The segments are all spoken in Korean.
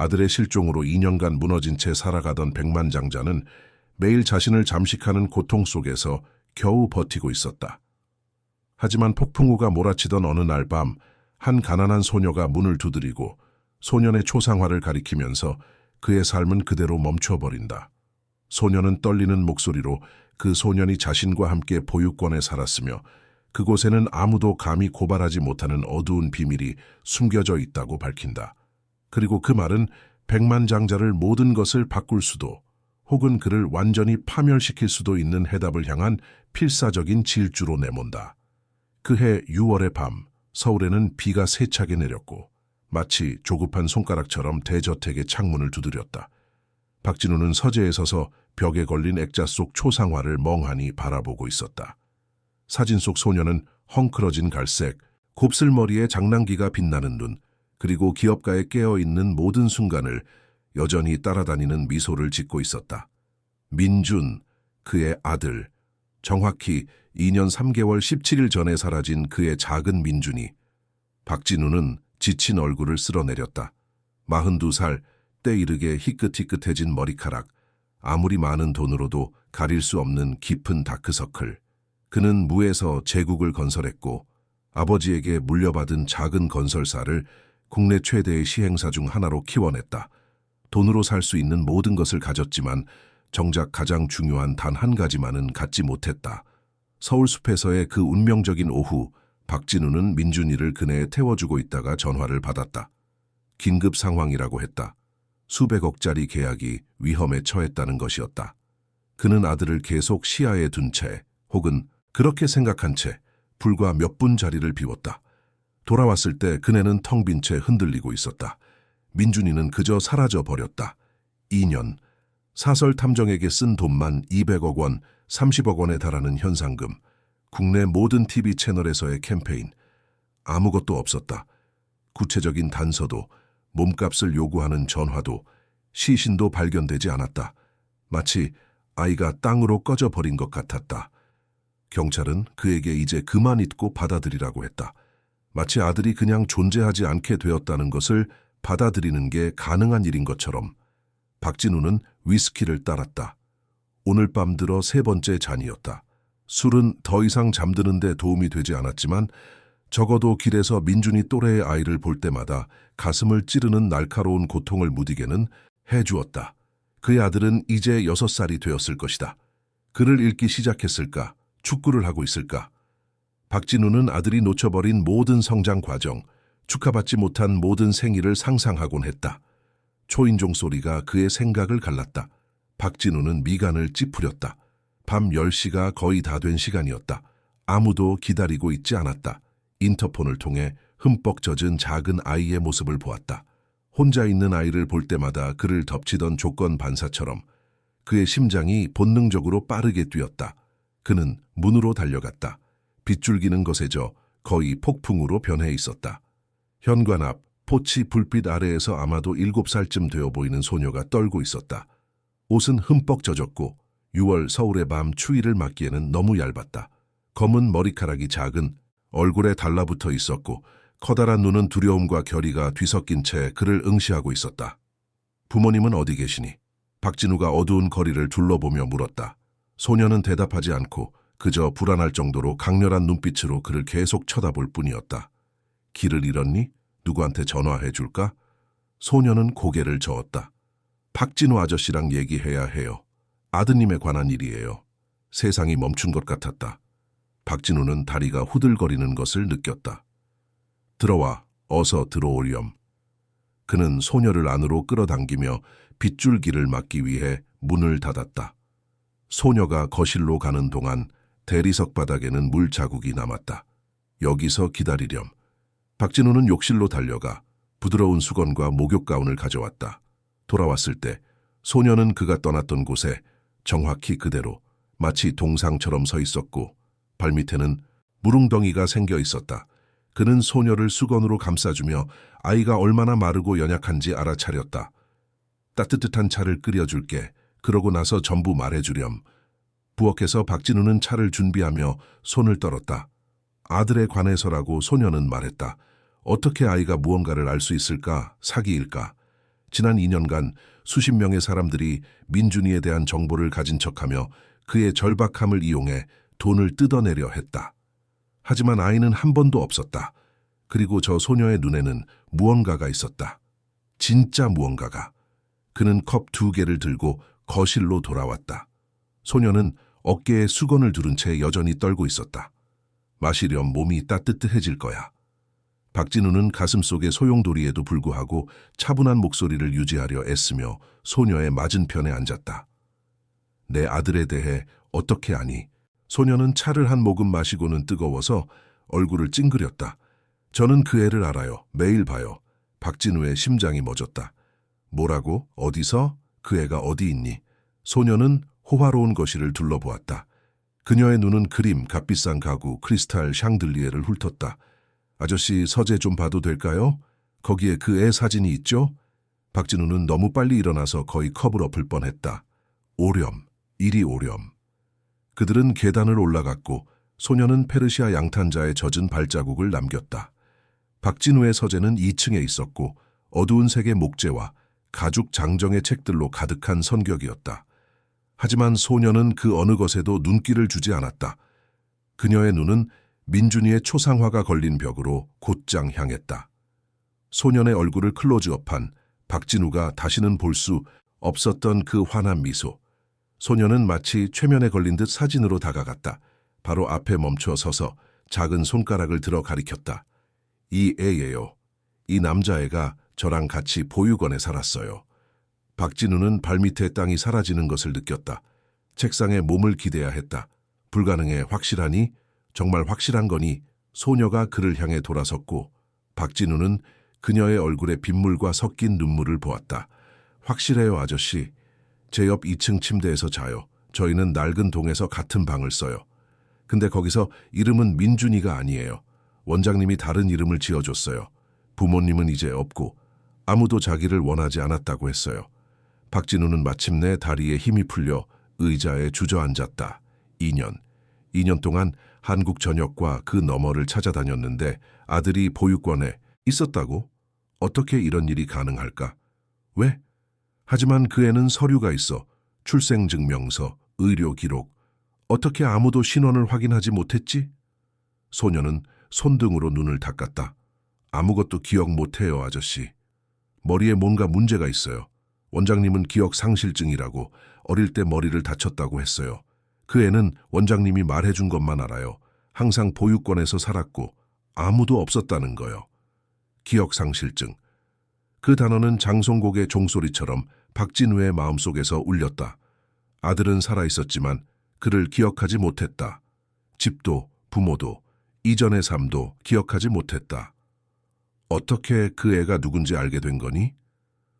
아들의 실종으로 2년간 무너진 채 살아가던 백만장자는 매일 자신을 잠식하는 고통 속에서 겨우 버티고 있었다. 하지만 폭풍우가 몰아치던 어느 날 밤, 한 가난한 소녀가 문을 두드리고 소년의 초상화를 가리키면서 그의 삶은 그대로 멈춰버린다. 소녀는 떨리는 목소리로 그 소년이 자신과 함께 보육원에 살았으며 그곳에는 아무도 감히 고발하지 못하는 어두운 비밀이 숨겨져 있다고 밝힌다. 그리고 그 말은 백만장자를 모든 것을 바꿀 수도 혹은 그를 완전히 파멸시킬 수도 있는 해답을 향한 필사적인 질주로 내몬다. 그해 6월의 밤, 서울에는 비가 세차게 내렸고 마치 조급한 손가락처럼 대저택의 창문을 두드렸다. 박진우는 서재에 서서 벽에 걸린 액자 속 초상화를 멍하니 바라보고 있었다. 사진 속 소녀는 헝클어진 갈색, 곱슬머리에 장난기가 빛나는 눈, 그리고 기업가에 깨어있는 모든 순간을 여전히 따라다니는 미소를 짓고 있었다. 민준, 그의 아들, 정확히 2년 3개월 17일 전에 사라진 그의 작은 민준이. 박진우는 지친 얼굴을 쓸어내렸다. 42살, 때 이르게 희끗희끗해진 머리카락, 아무리 많은 돈으로도 가릴 수 없는 깊은 다크서클. 그는 무에서 제국을 건설했고 아버지에게 물려받은 작은 건설사를 국내 최대의 시행사 중 하나로 키워냈다. 돈으로 살 수 있는 모든 것을 가졌지만 정작 가장 중요한 단 한 가지만은 갖지 못했다. 서울숲에서의 그 운명적인 오후, 박진우는 민준이를 그네에 태워주고 있다가 전화를 받았다. 긴급 상황이라고 했다. 수백억짜리 계약이 위험에 처했다는 것이었다. 그는 아들을 계속 시야에 둔 채, 혹은 그렇게 생각한 채 불과 몇 분 자리를 비웠다. 돌아왔을 때 그네는 텅 빈 채 흔들리고 있었다. 민준이는 그저 사라져 버렸다. 2년, 사설 탐정에게 쓴 돈만 200억 원, 30억 원에 달하는 현상금, 국내 모든 TV 채널에서의 캠페인, 아무것도 없었다. 구체적인 단서도, 몸값을 요구하는 전화도, 시신도 발견되지 않았다. 마치 아이가 땅으로 꺼져버린 것 같았다. 경찰은 그에게 이제 그만 잊고 받아들이라고 했다. 마치 아들이 그냥 존재하지 않게 되었다는 것을 받아들이는 게 가능한 일인 것처럼. 박진우는 위스키를 따랐다. 오늘 밤 들어 세 번째 잔이었다. 술은 더 이상 잠드는 데 도움이 되지 않았지만 적어도 길에서 민준이 또래의 아이를 볼 때마다 가슴을 찌르는 날카로운 고통을 무디게는 해주었다. 그의 아들은 이제 6살이 되었을 것이다. 글을 읽기 시작했을까? 축구를 하고 있을까? 박진우는 아들이 놓쳐버린 모든 성장 과정, 축하받지 못한 모든 생일을 상상하곤 했다. 초인종 소리가 그의 생각을 갈랐다. 박진우는 미간을 찌푸렸다. 밤 10시가 거의 다 된 시간이었다. 아무도 기다리고 있지 않았다. 인터폰을 통해 흠뻑 젖은 작은 아이의 모습을 보았다. 혼자 있는 아이를 볼 때마다 그를 덮치던 조건 반사처럼 그의 심장이 본능적으로 빠르게 뛰었다. 그는 문으로 달려갔다. 빗줄기는 것에져 거의 폭풍으로 변해 있었다. 현관 앞 포치 불빛 아래에서 아마도 7살쯤 되어 보이는 소녀가 떨고 있었다. 옷은 흠뻑 젖었고 6월 서울의 밤 추위를 막기에는 너무 얇았다. 검은 머리카락이 작은 얼굴에 달라붙어 있었고 커다란 눈은 두려움과 결의가 뒤섞인 채 그를 응시하고 있었다. 부모님은 어디 계시니? 박진우가 어두운 거리를 둘러보며 물었다. 소녀는 대답하지 않고 그저 불안할 정도로 강렬한 눈빛으로 그를 계속 쳐다볼 뿐이었다. 길을 잃었니? 누구한테 전화해 줄까? 소녀는 고개를 저었다. 박진우 아저씨랑 얘기해야 해요. 아드님에 관한 일이에요. 세상이 멈춘 것 같았다. 박진우는 다리가 후들거리는 것을 느꼈다. 들어와, 어서 들어오렴. 그는 소녀를 안으로 끌어당기며 빗줄기를 막기 위해 문을 닫았다. 소녀가 거실로 가는 동안 대리석 바닥에는 물 자국이 남았다. 여기서 기다리렴. 박진우는 욕실로 달려가 부드러운 수건과 목욕 가운을 가져왔다. 돌아왔을 때 소녀는 그가 떠났던 곳에 정확히 그대로 마치 동상처럼 서 있었고 발밑에는 무릉덩이가 생겨 있었다. 그는 소녀를 수건으로 감싸주며 아이가 얼마나 마르고 연약한지 알아차렸다. 따뜻한 차를 끓여줄게. 그러고 나서 전부 말해주렴. 부엌에서 박진우는 차를 준비하며 손을 떨었다. 아들에 관해서라고 소녀는 말했다. 어떻게 아이가 무언가를 알 수 있을까? 사기일까? 지난 2년간 수십 명의 사람들이 민준이에 대한 정보를 가진 척하며 그의 절박함을 이용해 돈을 뜯어내려 했다. 하지만 아이는 한 번도 없었다. 그리고 저 소녀의 눈에는 무언가가 있었다. 진짜 무언가가. 그는 컵 2개를 들고 거실로 돌아왔다. 소녀는 어깨에 수건을 두른 채 여전히 떨고 있었다. 마시렴 몸이 따뜻해질 거야. 박진우는 가슴속의 소용돌이에도 불구하고 차분한 목소리를 유지하려 애쓰며 소녀의 맞은편에 앉았다. 내 아들에 대해 어떻게 아니? 소녀는 차를 한 모금 마시고는 뜨거워서 얼굴을 찡그렸다. 저는 그 애를 알아요. 매일 봐요. 박진우의 심장이 멎었다. 뭐라고? 어디서? 그 애가 어디 있니? 소녀는 호화로운 거실을 둘러보았다. 그녀의 눈은 그림, 값비싼 가구, 크리스탈 샹들리에를 훑었다. 아저씨 서재 좀 봐도 될까요? 거기에 그 애 사진이 있죠? 박진우는 너무 빨리 일어나서 거의 컵을 엎을 뻔했다. 오렴, 이리 오렴. 그들은 계단을 올라갔고 소녀는 페르시아 양탄자에 젖은 발자국을 남겼다. 박진우의 서재는 2층에 있었고 어두운 색의 목재와 가죽 장정의 책들로 가득한 선격이었다. 하지만 소녀는 그 어느 것에도 눈길을 주지 않았다. 그녀의 눈은 민준이의 초상화가 걸린 벽으로 곧장 향했다. 소년의 얼굴을 클로즈업한 박진우가 다시는 볼 수 없었던 그 환한 미소. 소녀는 마치 최면에 걸린 듯 사진으로 다가갔다. 바로 앞에 멈춰 서서 작은 손가락을 들어 가리켰다. 이 애예요. 이 남자애가 저랑 같이 보육원에 살았어요. 박진우는 발밑에 땅이 사라지는 것을 느꼈다. 책상에 몸을 기대야 했다. 불가능해. 확실하니? 정말 확실한 거니? 소녀가 그를 향해 돌아섰고 박진우는 그녀의 얼굴에 빗물과 섞인 눈물을 보았다. 확실해요, 아저씨. 제 옆 2층 침대에서 자요. 저희는 낡은 동에서 같은 방을 써요. 근데 거기서 이름은 민준이가 아니에요. 원장님이 다른 이름을 지어줬어요. 부모님은 이제 없고 아무도 자기를 원하지 않았다고 했어요. 박진우는 마침내 다리에 힘이 풀려 의자에 주저앉았다. 2년 동안 한국 전역과 그 너머를 찾아다녔는데 아들이 보육원에 있었다고? 어떻게 이런 일이 가능할까? 왜? 하지만 그 애는 서류가 있어. 출생증명서, 의료 기록. 어떻게 아무도 신원을 확인하지 못했지? 소녀는 손등으로 눈을 닦았다. 아무것도 기억 못해요, 아저씨. 머리에 뭔가 문제가 있어요. 원장님은 기억 상실증이라고 어릴 때 머리를 다쳤다고 했어요. 그 애는 원장님이 말해준 것만 알아요. 항상 보육원에서 살았고 아무도 없었다는 거요. 기억 상실증. 그 단어는 장송곡의 종소리처럼 박진우의 마음속에서 울렸다. 아들은 살아있었지만 그를 기억하지 못했다. 집도 부모도 이전의 삶도 기억하지 못했다. 어떻게 그 애가 누군지 알게 된 거니?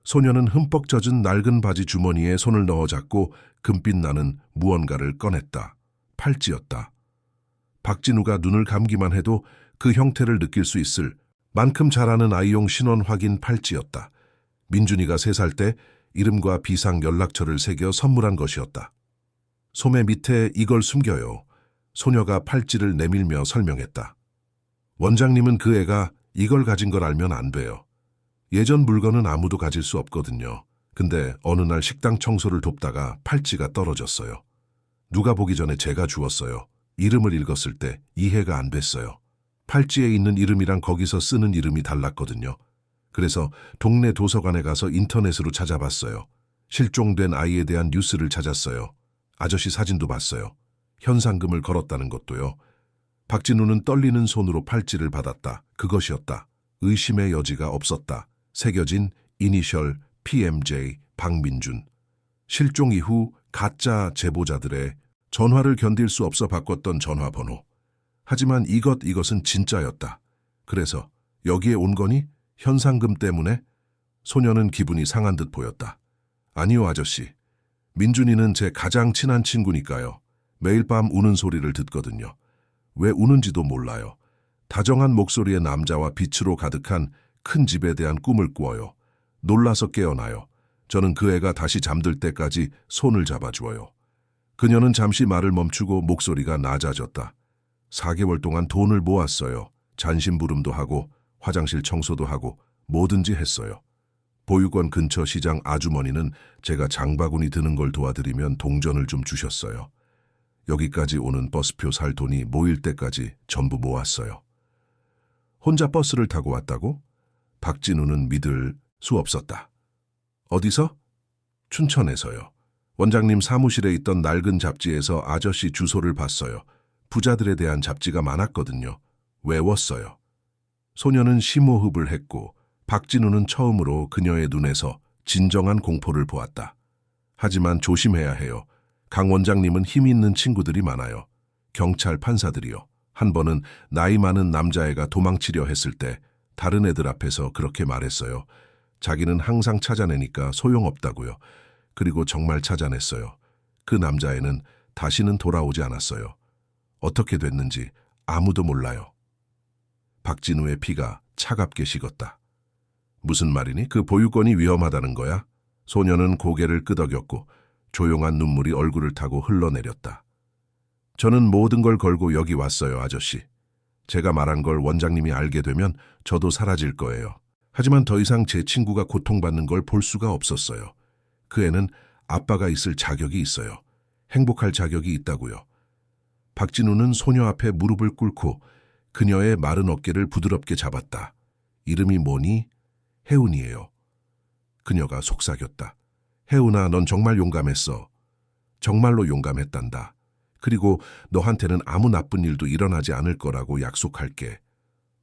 소녀는 흠뻑 젖은 낡은 바지 주머니에 손을 넣어 잡고 금빛 나는 무언가를 꺼냈다. 팔찌였다. 박진우가 눈을 감기만 해도 그 형태를 느낄 수 있을 만큼 잘 아는 아이용 신원 확인 팔찌였다. 민준이가 3살 때 이름과 비상 연락처를 새겨 선물한 것이었다. 소매 밑에 이걸 숨겨요. 소녀가 팔찌를 내밀며 설명했다. 원장님은 그 애가 이걸 가진 걸 알면 안 돼요. 예전 물건은 아무도 가질 수 없거든요. 근데 어느 날 식당 청소를 돕다가 팔찌가 떨어졌어요. 누가 보기 전에 제가 주웠어요. 이름을 읽었을 때 이해가 안 됐어요. 팔찌에 있는 이름이랑 거기서 쓰는 이름이 달랐거든요. 그래서 동네 도서관에 가서 인터넷으로 찾아봤어요. 실종된 아이에 대한 뉴스를 찾았어요. 아저씨 사진도 봤어요. 현상금을 걸었다는 것도요. 박진우는 떨리는 손으로 팔찌를 받았다. 그것이었다. 의심의 여지가 없었다. 새겨진 이니셜 PMJ 박민준. 실종 이후 가짜 제보자들의 전화를 견딜 수 없어 바꿨던 전화번호. 하지만 이것은 진짜였다. 그래서 여기에 온 거니? 현상금 때문에? 소녀는 기분이 상한 듯 보였다. 아니요, 아저씨. 민준이는 제 가장 친한 친구니까요. 매일 밤 우는 소리를 듣거든요. 왜 우는지도 몰라요. 다정한 목소리의 남자와 빛으로 가득한 큰 집에 대한 꿈을 꾸어요. 놀라서 깨어나요. 저는 그 애가 다시 잠들 때까지 손을 잡아주어요. 그녀는 잠시 말을 멈추고 목소리가 낮아졌다. 4개월 동안 돈을 모았어요. 잔심부름도 하고 화장실 청소도 하고 뭐든지 했어요. 보육원 근처 시장 아주머니는 제가 장바구니 드는 걸 도와드리면 동전을 좀 주셨어요. 여기까지 오는 버스표 살 돈이 모일 때까지 전부 모았어요. 혼자 버스를 타고 왔다고? 박진우는 믿을 수 없었다. 어디서? 춘천에서요. 원장님 사무실에 있던 낡은 잡지에서 아저씨 주소를 봤어요. 부자들에 대한 잡지가 많았거든요. 외웠어요. 소녀는 심호흡을 했고 박진우는 처음으로 그녀의 눈에서 진정한 공포를 보았다. 하지만 조심해야 해요. 강 원장님은 힘 있는 친구들이 많아요. 경찰, 판사들이요. 한 번은 나이 많은 남자애가 도망치려 했을 때 다른 애들 앞에서 그렇게 말했어요. 자기는 항상 찾아내니까 소용없다고요. 그리고 정말 찾아냈어요. 그 남자애는 다시는 돌아오지 않았어요. 어떻게 됐는지 아무도 몰라요. 박진우의 피가 차갑게 식었다. 무슨 말이니? 그 보육원이 위험하다는 거야? 소녀는 고개를 끄덕였고 조용한 눈물이 얼굴을 타고 흘러내렸다. 저는 모든 걸 걸고 여기 왔어요, 아저씨. 제가 말한 걸 원장님이 알게 되면 저도 사라질 거예요. 하지만 더 이상 제 친구가 고통받는 걸 볼 수가 없었어요. 그 애는 아빠가 있을 자격이 있어요. 행복할 자격이 있다고요. 박진우는 소녀 앞에 무릎을 꿇고 그녀의 마른 어깨를 부드럽게 잡았다. 이름이 뭐니? 혜운이에요. 그녀가 속삭였다. 혜운아, 넌 정말 용감했어. 정말로 용감했단다. 그리고 너한테는 아무 나쁜 일도 일어나지 않을 거라고 약속할게.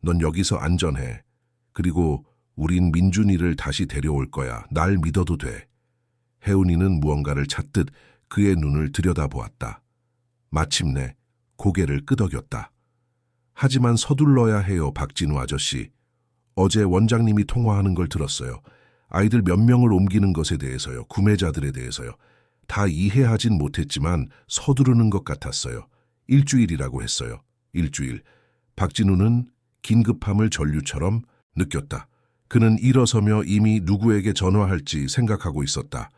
넌 여기서 안전해. 그리고 우린 민준이를 다시 데려올 거야. 날 믿어도 돼. 혜운이는 무언가를 찾듯 그의 눈을 들여다보았다. 마침내 고개를 끄덕였다. 하지만 서둘러야 해요, 박진우 아저씨. 어제 원장님이 통화하는 걸 들었어요. 아이들 몇 명을 옮기는 것에 대해서요. 구매자들에 대해서요. 다 이해하진 못했지만 서두르는 것 같았어요. 일주일이라고 했어요. 일주일. 박진우는 긴급함을 전류처럼 느꼈다. 그는 일어서며 이미 누구에게 전화할지 생각하고 있었다.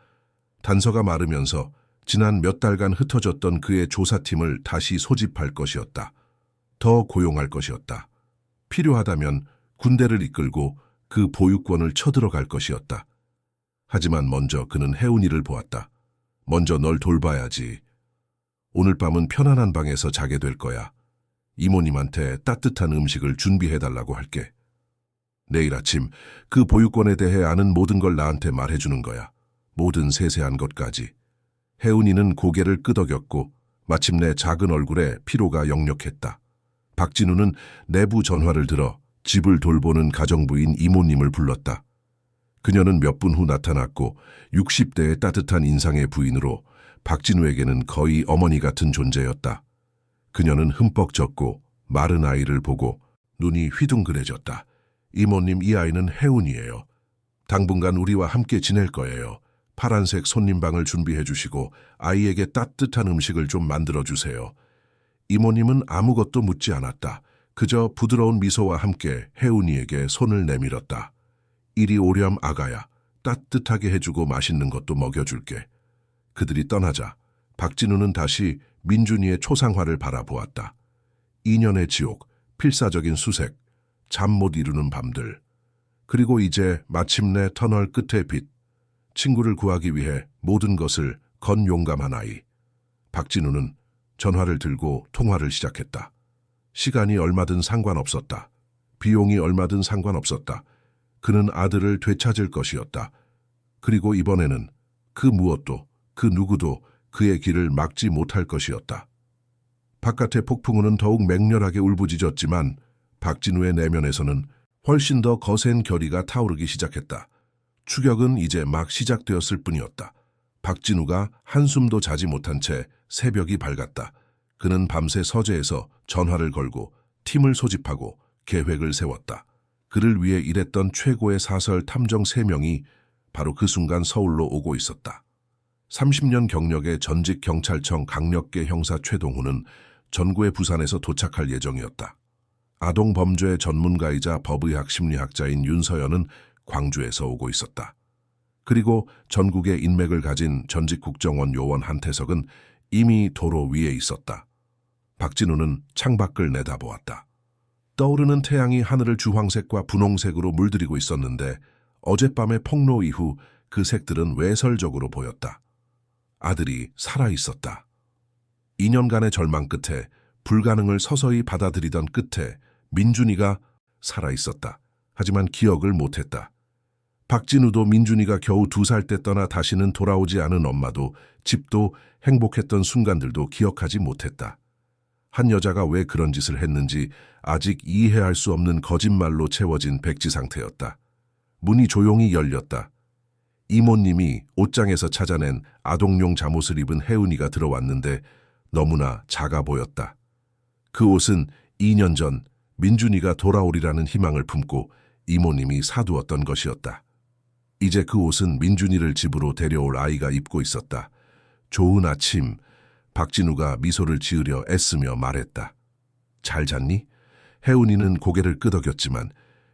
단서가 마르면서 지난 몇 달간 흩어졌던 그의 조사팀을 다시 소집할 것이었다. 더 고용할 것이었다. 필요하다면 군대를 이끌고 그 보육원을 쳐들어갈 것이었다. 하지만 먼저 그는 혜운이를 보았다. 먼저 널 돌봐야지. 오늘 밤은 편안한 방에서 자게 될 거야. 이모님한테 따뜻한 음식을 준비해달라고 할게. 내일 아침 그 보육원에 대해 아는 모든 걸 나한테 말해주는 거야. 모든 세세한 것까지. 혜운이는 고개를 끄덕였고 마침내 작은 얼굴에 피로가 역력했다. 박진우는 내부 전화를 들어 집을 돌보는 가정부인 이모님을 불렀다. 그녀는 몇 분 후 나타났고 60대의 따뜻한 인상의 부인으로 박진우에게는 거의 어머니 같은 존재였다. 그녀는 흠뻑 젖고 마른 아이를 보고 눈이 휘둥그레졌다. 이모님, 이 아이는 혜운이에요. 당분간 우리와 함께 지낼 거예요. 파란색 손님방을 준비해 주시고 아이에게 따뜻한 음식을 좀 만들어 주세요. 이모님은 아무것도 묻지 않았다. 그저 부드러운 미소와 함께 혜운이에게 손을 내밀었다. 이리 오렴 아가야. 따뜻하게 해주고 맛있는 것도 먹여줄게. 그들이 떠나자 박진우는 다시 민준이의 초상화를 바라보았다. 2년의 지옥, 필사적인 수색, 잠 못 이루는 밤들. 그리고 이제 마침내 터널 끝의 빛. 친구를 구하기 위해 모든 것을 건 용감한 아이. 박진우는 전화를 들고 통화를 시작했다. 시간이 얼마든 상관없었다. 비용이 얼마든 상관없었다. 그는 아들을 되찾을 것이었다. 그리고 이번에는 그 무엇도, 그 누구도 그의 길을 막지 못할 것이었다. 바깥의 폭풍우는 더욱 맹렬하게 울부짖었지만 박진우의 내면에서는 훨씬 더 거센 결의가 타오르기 시작했다. 추격은 이제 막 시작되었을 뿐이었다. 박진우가 한숨도 자지 못한 채 새벽이 밝았다. 그는 밤새 서재에서 전화를 걸고 팀을 소집하고 계획을 세웠다. 그를 위해 일했던 최고의 사설 탐정 3명이 바로 그 순간 서울로 오고 있었다. 30년 경력의 전직 경찰청 강력계 형사 최동훈은 전구의 부산에서 도착할 예정이었다. 아동 범죄 전문가이자 법의학 심리학자인 윤서연은 광주에서 오고 있었다. 그리고 전국의 인맥을 가진 전직 국정원 요원 한태석은 이미 도로 위에 있었다. 박진우는 창밖을 내다보았다. 떠오르는 태양이 하늘을 주황색과 분홍색으로 물들이고 있었는데 어젯밤의 폭로 이후 그 색들은 외설적으로 보였다. 아들이 살아있었다. 2년간의 절망 끝에, 불가능을 서서히 받아들이던 끝에 민준이가 살아있었다. 하지만 기억을 못했다. 박진우도 민준이가 겨우 2살 때 떠나 다시는 돌아오지 않은 엄마도, 집도, 행복했던 순간들도 기억하지 못했다. 한 여자가 왜 그런 짓을 했는지 아직 이해할 수 없는 거짓말로 채워진 백지 상태였다. 문이 조용히 열렸다. 이모님이 옷장에서 찾아낸 아동용 잠옷을 입은 혜은이가 들어왔는데 너무나 작아 보였다. 그 옷은 2년 전 민준이가 돌아오리라는 희망을 품고 이모님이 사두었던 것이었다. 이제 그 옷은 민준이를 집으로 데려올 아이가 입고 있었다. 좋은 아침, 박진우가 미소를 지으려 애쓰며 말했다. 잘 잤니? 혜은이는 고개를 끄덕였지만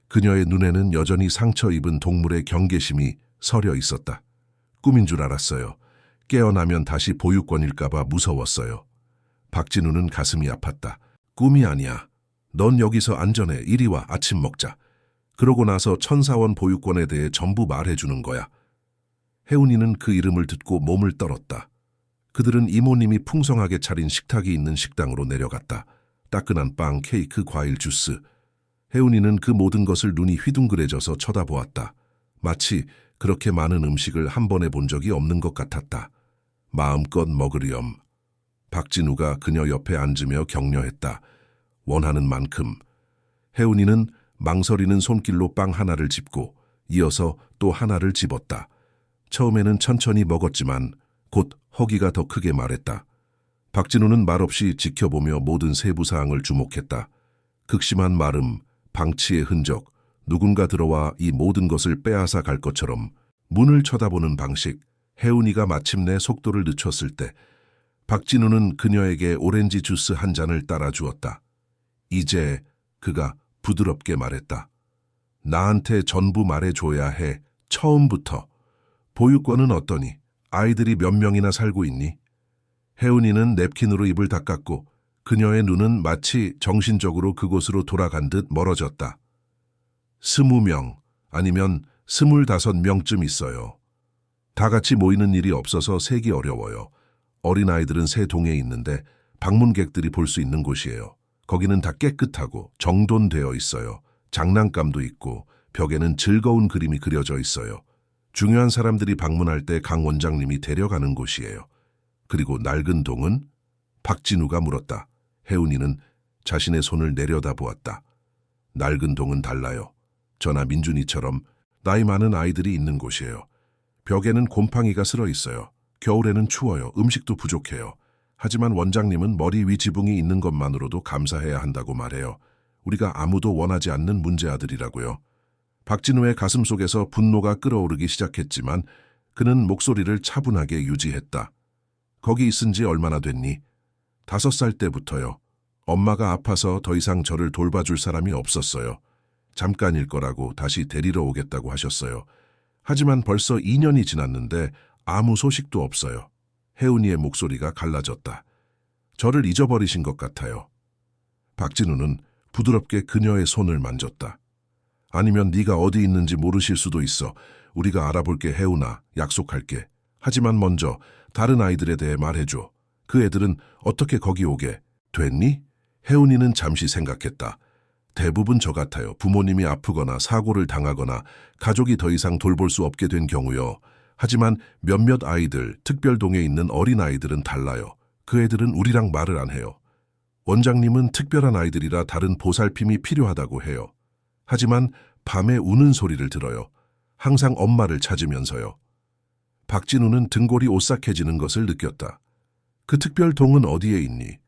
그녀의 눈에는 여전히 상처 입은 동물의 경계심이 서려 있었다. 꿈인 줄 알았어요. 깨어나면 다시 보육권일까봐 무서웠어요. 박진우는 가슴이 아팠다. 꿈이 아니야. 넌 여기서 안전해. 이리 와, 아침 먹자. 그러고 나서 천사원 보육권에 대해 전부 말해주는 거야. 혜은이는 그 이름을 듣고 몸을 떨었다. 그들은 이모님이 풍성하게 차린 식탁이 있는 식당으로 내려갔다. 따끈한 빵, 케이크, 과일, 주스. 혜은이는 그 모든 것을 눈이 휘둥그레져서 쳐다보았다. 마치 그렇게 많은 음식을 한 번에 본 적이 없는 것 같았다. 마음껏 먹으렴. 박진우가 그녀 옆에 앉으며 격려했다. 원하는 만큼. 혜은이는 망설이는 손길로 빵 하나를 집고 이어서 또 하나를 집었다. 처음에는 천천히 먹었지만 곧 허기가 더 크게 말했다. 박진우는 말없이 지켜보며 모든 세부 사항을 주목했다. 극심한 마름, 방치의 흔적, 누군가 들어와 이 모든 것을 빼앗아 갈 것처럼 문을 쳐다보는 방식. 혜은이가 마침내 속도를 늦췄을 때 박진우는 그녀에게 오렌지 주스 한 잔을 따라 주었다. 이제 그가 부드럽게 말했다. 나한테 전부 말해줘야 해. 처음부터. 보육권은 어떠니? 아이들이 몇 명이나 살고 있니? 혜은이는 냅킨으로 입을 닦았고 그녀의 눈은 마치 정신적으로 그곳으로 돌아간 듯 멀어졌다. 20명 아니면 25명쯤 있어요. 다 같이 모이는 일이 없어서 세기 어려워요. 어린아이들은 세 동에 있는데 방문객들이 볼 수 있는 곳이에요. 거기는 다 깨끗하고 정돈되어 있어요. 장난감도 있고 벽에는 즐거운 그림이 그려져 있어요. 중요한 사람들이 방문할 때 강 원장님이 데려가는 곳이에요. 그리고 낡은 동은? 박진우가 물었다. 혜은이는 자신의 손을 내려다보았다. 낡은 동은 달라요. 저나 민준이처럼 나이 많은 아이들이 있는 곳이에요. 벽에는 곰팡이가 쓸어 있어요. 겨울에는 추워요. 음식도 부족해요. 하지만 원장님은 머리 위 지붕이 있는 것만으로도 감사해야 한다고 말해요. 우리가 아무도 원하지 않는 문제 아들이라고요. 박진우의 가슴 속에서 분노가 끓어오르기 시작했지만 그는 목소리를 차분하게 유지했다. 거기 있은 지 얼마나 됐니? 5살 때부터요. 엄마가 아파서 더 이상 저를 돌봐줄 사람이 없었어요. 잠깐일 거라고 다시 데리러 오겠다고 하셨어요. 하지만 벌써 2년이 지났는데 아무 소식도 없어요. 혜은이의 목소리가 갈라졌다. 저를 잊어버리신 것 같아요. 박진우는 부드럽게 그녀의 손을 만졌다. 아니면 네가 어디 있는지 모르실 수도 있어. 우리가 알아볼게 혜은아. 약속할게. 하지만 먼저 다른 아이들에 대해 말해줘. 그 애들은 어떻게 거기 오게 됐니? 혜은이는 잠시 생각했다. 대부분 저 같아요. 부모님이 아프거나 사고를 당하거나 가족이 더 이상 돌볼 수 없게 된 경우요. 하지만 몇몇 아이들, 특별동에 있는 어린아이들은 달라요. 그 애들은 우리랑 말을 안 해요. 원장님은 특별한 아이들이라 다른 보살핌이 필요하다고 해요. 하지만 밤에 우는 소리를 들어요. 항상 엄마를 찾으면서요. 박진우는 등골이 오싹해지는 것을 느꼈다. 그 특별동은 어디에 있니?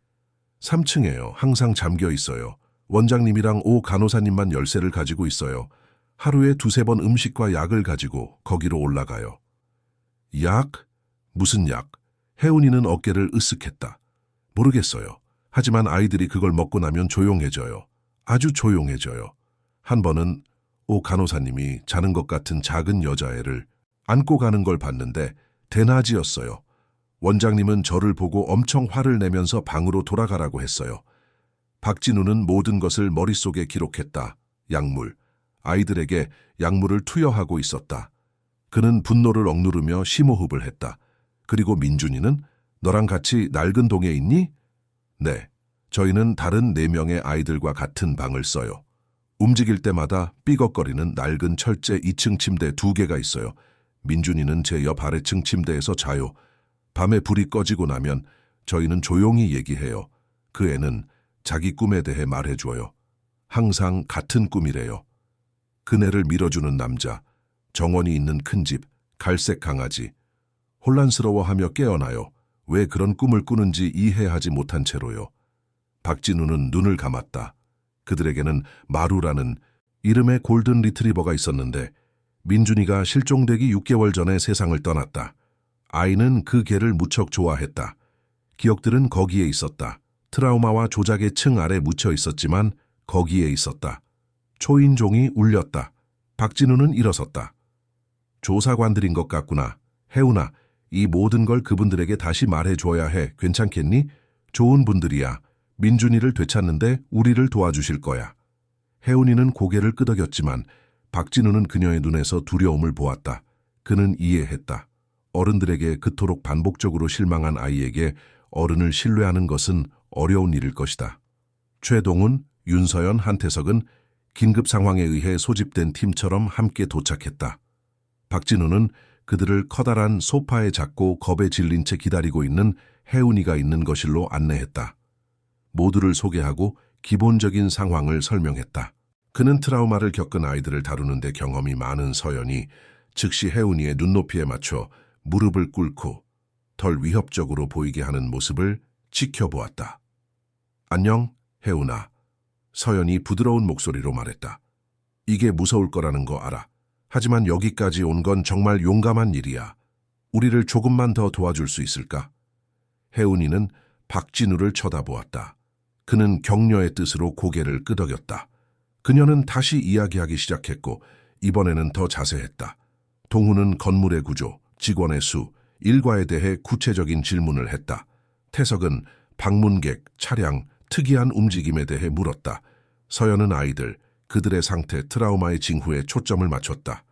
3층에요. 항상 잠겨 있어요. 원장님이랑 오 간호사님만 열쇠를 가지고 있어요. 하루에 2~3번 음식과 약을 가지고 거기로 올라가요. 약? 무슨 약? 혜은이는 어깨를 으쓱했다. 모르겠어요. 하지만 아이들이 그걸 먹고 나면 조용해져요. 아주 조용해져요. 한 번은 오 간호사님이 자는 것 같은 작은 여자애를 안고 가는 걸 봤는데 대낮이었어요. 원장님은 저를 보고 엄청 화를 내면서 방으로 돌아가라고 했어요. 박진우는 모든 것을 머릿속에 기록했다. 약물, 아이들에게 약물을 투여하고 있었다. 그는 분노를 억누르며 심호흡을 했다. 그리고 민준이는 너랑 같이 낡은 동에 있니? 네. 저희는 다른 4명의 아이들과 같은 방을 써요. 움직일 때마다 삐걱거리는 낡은 철제 2층 침대 2개가 있어요. 민준이는 제 옆 아래층 침대에서 자요. 밤에 불이 꺼지고 나면 저희는 조용히 얘기해요. 그 애는 자기 꿈에 대해 말해줘요. 항상 같은 꿈이래요. 그네를 밀어주는 남자, 정원이 있는 큰 집, 갈색 강아지. 혼란스러워하며 깨어나요. 왜 그런 꿈을 꾸는지 이해하지 못한 채로요. 박진우는 눈을 감았다. 그들에게는 마루라는 이름의 골든 리트리버가 있었는데 민준이가 실종되기 6개월 전에 세상을 떠났다. 아이는 그 개를 무척 좋아했다. 기억들은 거기에 있었다. 트라우마와 조작의 층 아래 묻혀 있었지만 거기에 있었다. 초인종이 울렸다. 박진우는 일어섰다. 조사관들인 것 같구나. 혜훈아, 이 모든 걸 그분들에게 다시 말해줘야 해. 괜찮겠니? 좋은 분들이야. 민준이를 되찾는데 우리를 도와주실 거야. 혜훈이는 고개를 끄덕였지만 박진우는 그녀의 눈에서 두려움을 보았다. 그는 이해했다. 어른들에게 그토록 반복적으로 실망한 아이에게 어른을 신뢰하는 것은 어려운 일일 것이다. 최동훈, 윤서연, 한태석은 긴급 상황에 의해 소집된 팀처럼 함께 도착했다. 박진우는 그들을 커다란 소파에 잡고 겁에 질린 채 기다리고 있는 혜훈이가 있는 거실로 안내했다. 모두를 소개하고 기본적인 상황을 설명했다. 그는 트라우마를 겪은 아이들을 다루는 데 경험이 많은 서연이 즉시 혜훈이의 눈높이에 맞춰 무릎을 꿇고 덜 위협적으로 보이게 하는 모습을 지켜보았다. 안녕, 혜훈아. 서연이 부드러운 목소리로 말했다. 이게 무서울 거라는 거 알아. 하지만 여기까지 온 건 정말 용감한 일이야. 우리를 조금만 더 도와줄 수 있을까? 혜훈이는 박진우를 쳐다보았다. 그는 격려의 뜻으로 고개를 끄덕였다. 그녀는 다시 이야기하기 시작했고 이번에는 더 자세했다. 동훈은 건물의 구조, 직원의 수, 일과에 대해 구체적인 질문을 했다. 태석은 방문객, 차량, 특이한 움직임에 대해 물었다. 서연은 아이들, 그들의 상태, 트라우마의 징후에 초점을 맞췄다.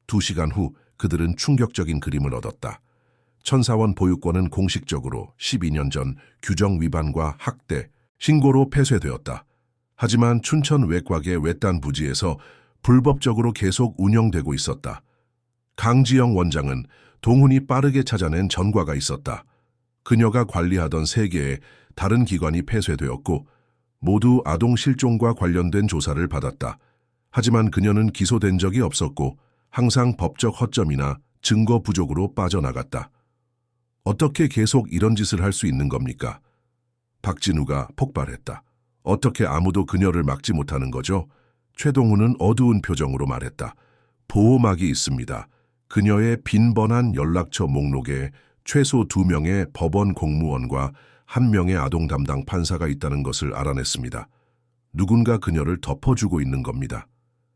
2시간 후 그들은 충격적인 그림을 얻었다. 천사원 보육원은 공식적으로 12년 전 규정 위반과 학대, 신고로 폐쇄되었다. 하지만 춘천 외곽의 외딴 부지에서 불법적으로 계속 운영되고 있었다. 강지영 원장은 동훈이 빠르게 찾아낸 전과가 있었다. 그녀가 관리하던 3개의 다른 기관이 폐쇄되었고 모두 아동 실종과 관련된 조사를 받았다. 하지만 그녀는 기소된 적이 없었고 항상 법적 허점이나 증거 부족으로 빠져나갔다. 어떻게 계속 이런 짓을 할 수 있는 겁니까? 박진우가 폭발했다. 어떻게 아무도 그녀를 막지 못하는 거죠? 최동훈은 어두운 표정으로 말했다. 보호막이 있습니다. 그녀의 빈번한 연락처 목록에 최소 2명의 법원 공무원과 1명의 아동 담당 판사가 있다는 것을 알아냈습니다. 누군가 그녀를 덮어주고 있는 겁니다.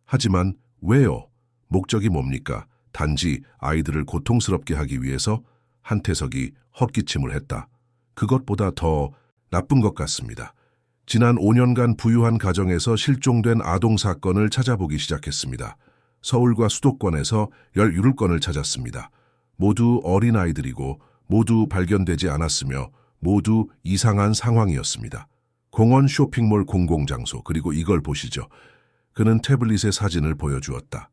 하지만 왜요? 목적이 뭡니까? 단지 아이들을 고통스럽게 하기 위해서? 한태석이 헛기침을 했다. 그것보다 더 나쁜 것 같습니다. 지난 5년간 부유한 가정에서 실종된 아동 사건을 찾아보기 시작했습니다. 서울과 수도권에서 17건을 찾았습니다. 모두 어린아이들이고 모두 발견되지 않았으며 모두 이상한 상황이었습니다. 공원, 쇼핑몰, 공공장소, 그리고 이걸 보시죠. 그는 태블릿에 사진을 보여주었다.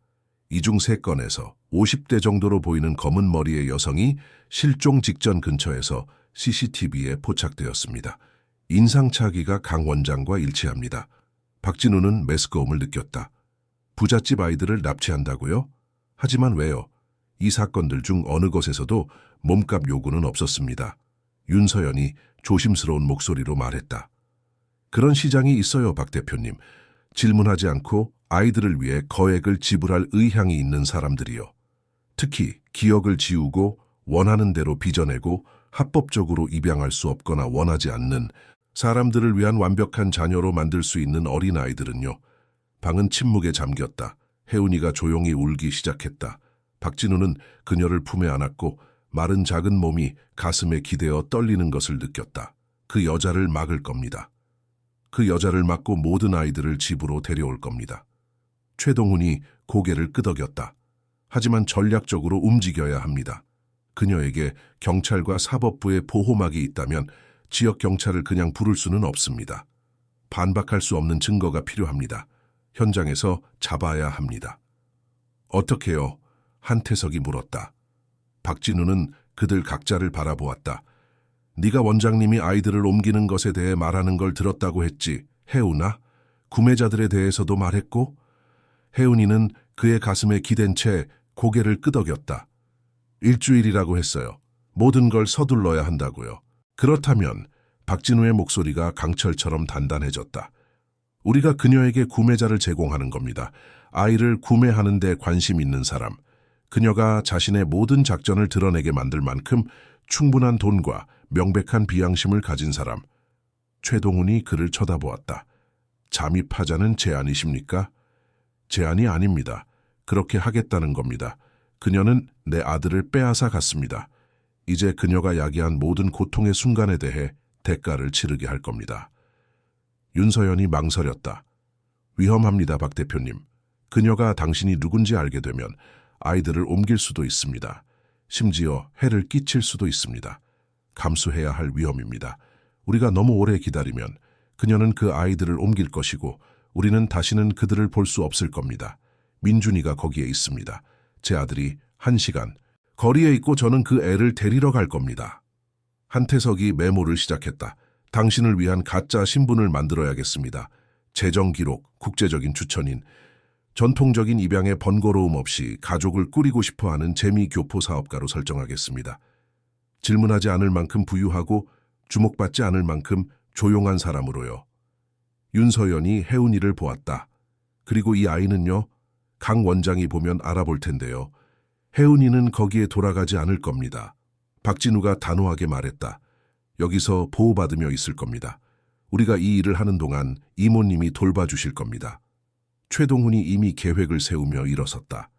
이 중 3건에서 50대 정도로 보이는 검은 머리의 여성이 실종 직전 근처에서 CCTV에 포착되었습니다. 인상착의가 강 원장과 일치합니다. 박진우는 메스꺼움을 느꼈다. 부잣집 아이들을 납치한다고요? 하지만 왜요? 이 사건들 중 어느 것에서도 몸값 요구는 없었습니다. 윤서연이 조심스러운 목소리로 말했다. 그런 시장이 있어요, 박 대표님. 질문하지 않고 아이들을 위해 거액을 지불할 의향이 있는 사람들이요. 특히 기억을 지우고 원하는 대로 빚어내고 합법적으로 입양할 수 없거나 원하지 않는 사람들을 위한 완벽한 자녀로 만들 수 있는 어린아이들은요. 방은 침묵에 잠겼다. 혜훈이가 조용히 울기 시작했다. 박진우는 그녀를 품에 안았고 마른 작은 몸이 가슴에 기대어 떨리는 것을 느꼈다. 그 여자를 막을 겁니다. 그 여자를 막고 모든 아이들을 집으로 데려올 겁니다. 최동훈이 고개를 끄덕였다. 하지만 전략적으로 움직여야 합니다. 그녀에게 경찰과 사법부의 보호막이 있다면 지역 경찰을 그냥 부를 수는 없습니다. 반박할 수 없는 증거가 필요합니다. 현장에서 잡아야 합니다. 어떻게요? 한태석이 물었다. 박진우는 그들 각자를 바라보았다. 네가 원장님이 아이들을 옮기는 것에 대해 말하는 걸 들었다고 했지. 혜운아? 구매자들에 대해서도 말했고? 혜운이는 그의 가슴에 기댄 채 고개를 끄덕였다. 일주일이라고 했어요. 모든 걸 서둘러야 한다고요. 그렇다면 박진우의 목소리가 강철처럼 단단해졌다. 우리가 그녀에게 구매자를 제공하는 겁니다. 아이를 구매하는 데 관심 있는 사람. 그녀가 자신의 모든 작전을 드러내게 만들 만큼 충분한 돈과 명백한 비양심을 가진 사람. 최동훈이 그를 쳐다보았다. 잠입하자는 제안이십니까? 제안이 아닙니다. 그렇게 하겠다는 겁니다. 그녀는 내 아들을 빼앗아 갔습니다. 이제 그녀가 야기한 모든 고통의 순간에 대해 대가를 치르게 할 겁니다. 윤서연이 망설였다. 위험합니다, 박 대표님. 그녀가 당신이 누군지 알게 되면 아이들을 옮길 수도 있습니다. 심지어 해를 끼칠 수도 있습니다. 감수해야 할 위험입니다. 우리가 너무 오래 기다리면 그녀는 그 아이들을 옮길 것이고 우리는 다시는 그들을 볼 수 없을 겁니다. 민준이가 거기에 있습니다. 제 아들이 1시간 거리에 있고 저는 그 애를 데리러 갈 겁니다. 한태석이 메모를 시작했다. 당신을 위한 가짜 신분을 만들어야겠습니다. 재정 기록, 국제적인 추천인, 전통적인 입양에 번거로움 없이 가족을 꾸리고 싶어하는 재미교포 사업가로 설정하겠습니다. 질문하지 않을 만큼 부유하고 주목받지 않을 만큼 조용한 사람으로요. 윤서연이 혜운이를 보았다. 그리고 이 아이는요? 강 원장이 보면 알아볼 텐데요. 혜운이는 거기에 돌아가지 않을 겁니다. 박진우가 단호하게 말했다. 여기서 보호받으며 있을 겁니다. 우리가 이 일을 하는 동안 이모님이 돌봐주실 겁니다. 최동훈이 이미 계획을 세우며 일어섰다.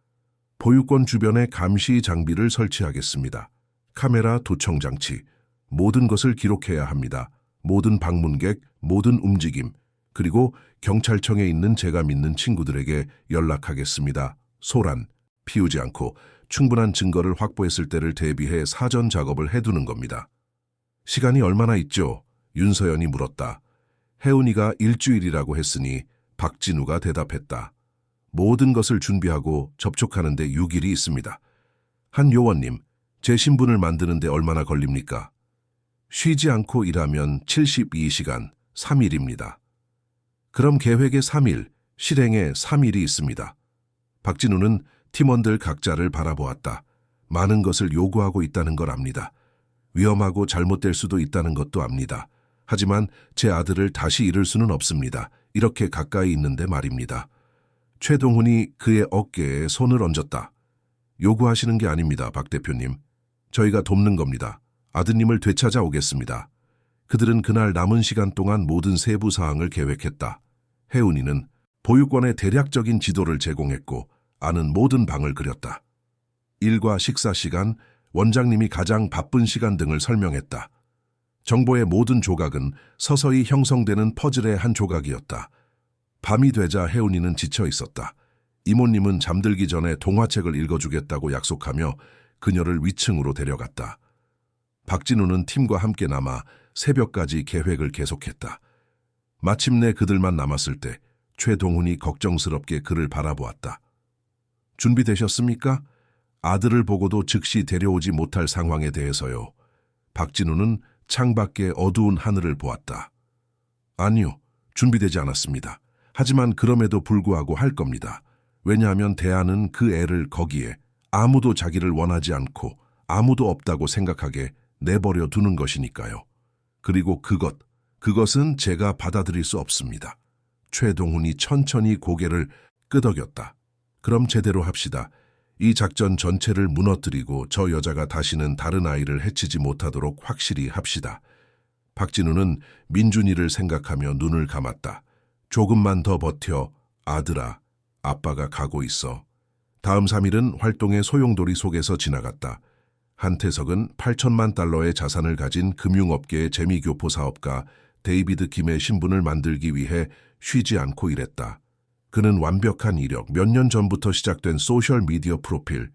보육권 주변에 감시 장비를 설치하겠습니다. 카메라 도청 장치, 모든 것을 기록해야 합니다. 모든 방문객, 모든 움직임, 그리고 경찰청에 있는 제가 믿는 친구들에게 연락하겠습니다. 소란, 피우지 않고 충분한 증거를 확보했을 때를 대비해 사전 작업을 해두는 겁니다. 시간이 얼마나 있죠? 윤서연이 물었다. 혜운이가 일주일이라고 했으니 박진우가 대답했다. 모든 것을 준비하고 접촉하는데 6일이 있습니다. 한 요원님, 제 신분을 만드는데 얼마나 걸립니까? 쉬지 않고 일하면 72시간, 3일입니다. 그럼 계획에 3일, 실행에 3일이 있습니다. 박진우는 팀원들 각자를 바라보았다. 많은 것을 요구하고 있다는 걸 압니다. 위험하고 잘못될 수도 있다는 것도 압니다. 하지만 제 아들을 다시 잃을 수는 없습니다. 이렇게 가까이 있는데 말입니다. 최동훈이 그의 어깨에 손을 얹었다. 요구하시는 게 아닙니다, 박 대표님. 저희가 돕는 겁니다. 아드님을 되찾아 오겠습니다. 그들은 그날 남은 시간 동안 모든 세부 사항을 계획했다. 혜운이는 보육원의 대략적인 지도를 제공했고 아는 모든 방을 그렸다. 일과 식사 시간, 원장님이 가장 바쁜 시간 등을 설명했다. 정보의 모든 조각은 서서히 형성되는 퍼즐의 한 조각이었다. 밤이 되자 혜운이는 지쳐 있었다. 이모님은 잠들기 전에 동화책을 읽어주겠다고 약속하며 그녀를 위층으로 데려갔다. 박진우는 팀과 함께 남아 새벽까지 계획을 계속했다. 마침내 그들만 남았을 때 최동훈이 걱정스럽게 그를 바라보았다. 준비되셨습니까? 아들을 보고도 즉시 데려오지 못할 상황에 대해서요. 박진우는 창밖의 어두운 하늘을 보았다. 아니요, 준비되지 않았습니다. 하지만 그럼에도 불구하고 할 겁니다. 왜냐하면 대안은 그 애를 거기에 아무도 자기를 원하지 않고 아무도 없다고 생각하게 내버려 두는 것이니까요. 그리고 그것은 제가 받아들일 수 없습니다. 최동훈이 천천히 고개를 끄덕였다. 그럼 제대로 합시다. 이 작전 전체를 무너뜨리고 저 여자가 다시는 다른 아이를 해치지 못하도록 확실히 합시다. 박진우는 민준이를 생각하며 눈을 감았다. 조금만 더 버텨, 아들아. 아빠가 가고 있어. 다음 3일은 활동의 소용돌이 속에서 지나갔다. 한태석은 8천만 달러의 자산을 가진 금융업계의 재미교포 사업가 데이비드 김의 신분을 만들기 위해 쉬지 않고 일했다. 그는 완벽한 이력, 몇 년 전부터 시작된 소셜미디어 프로필,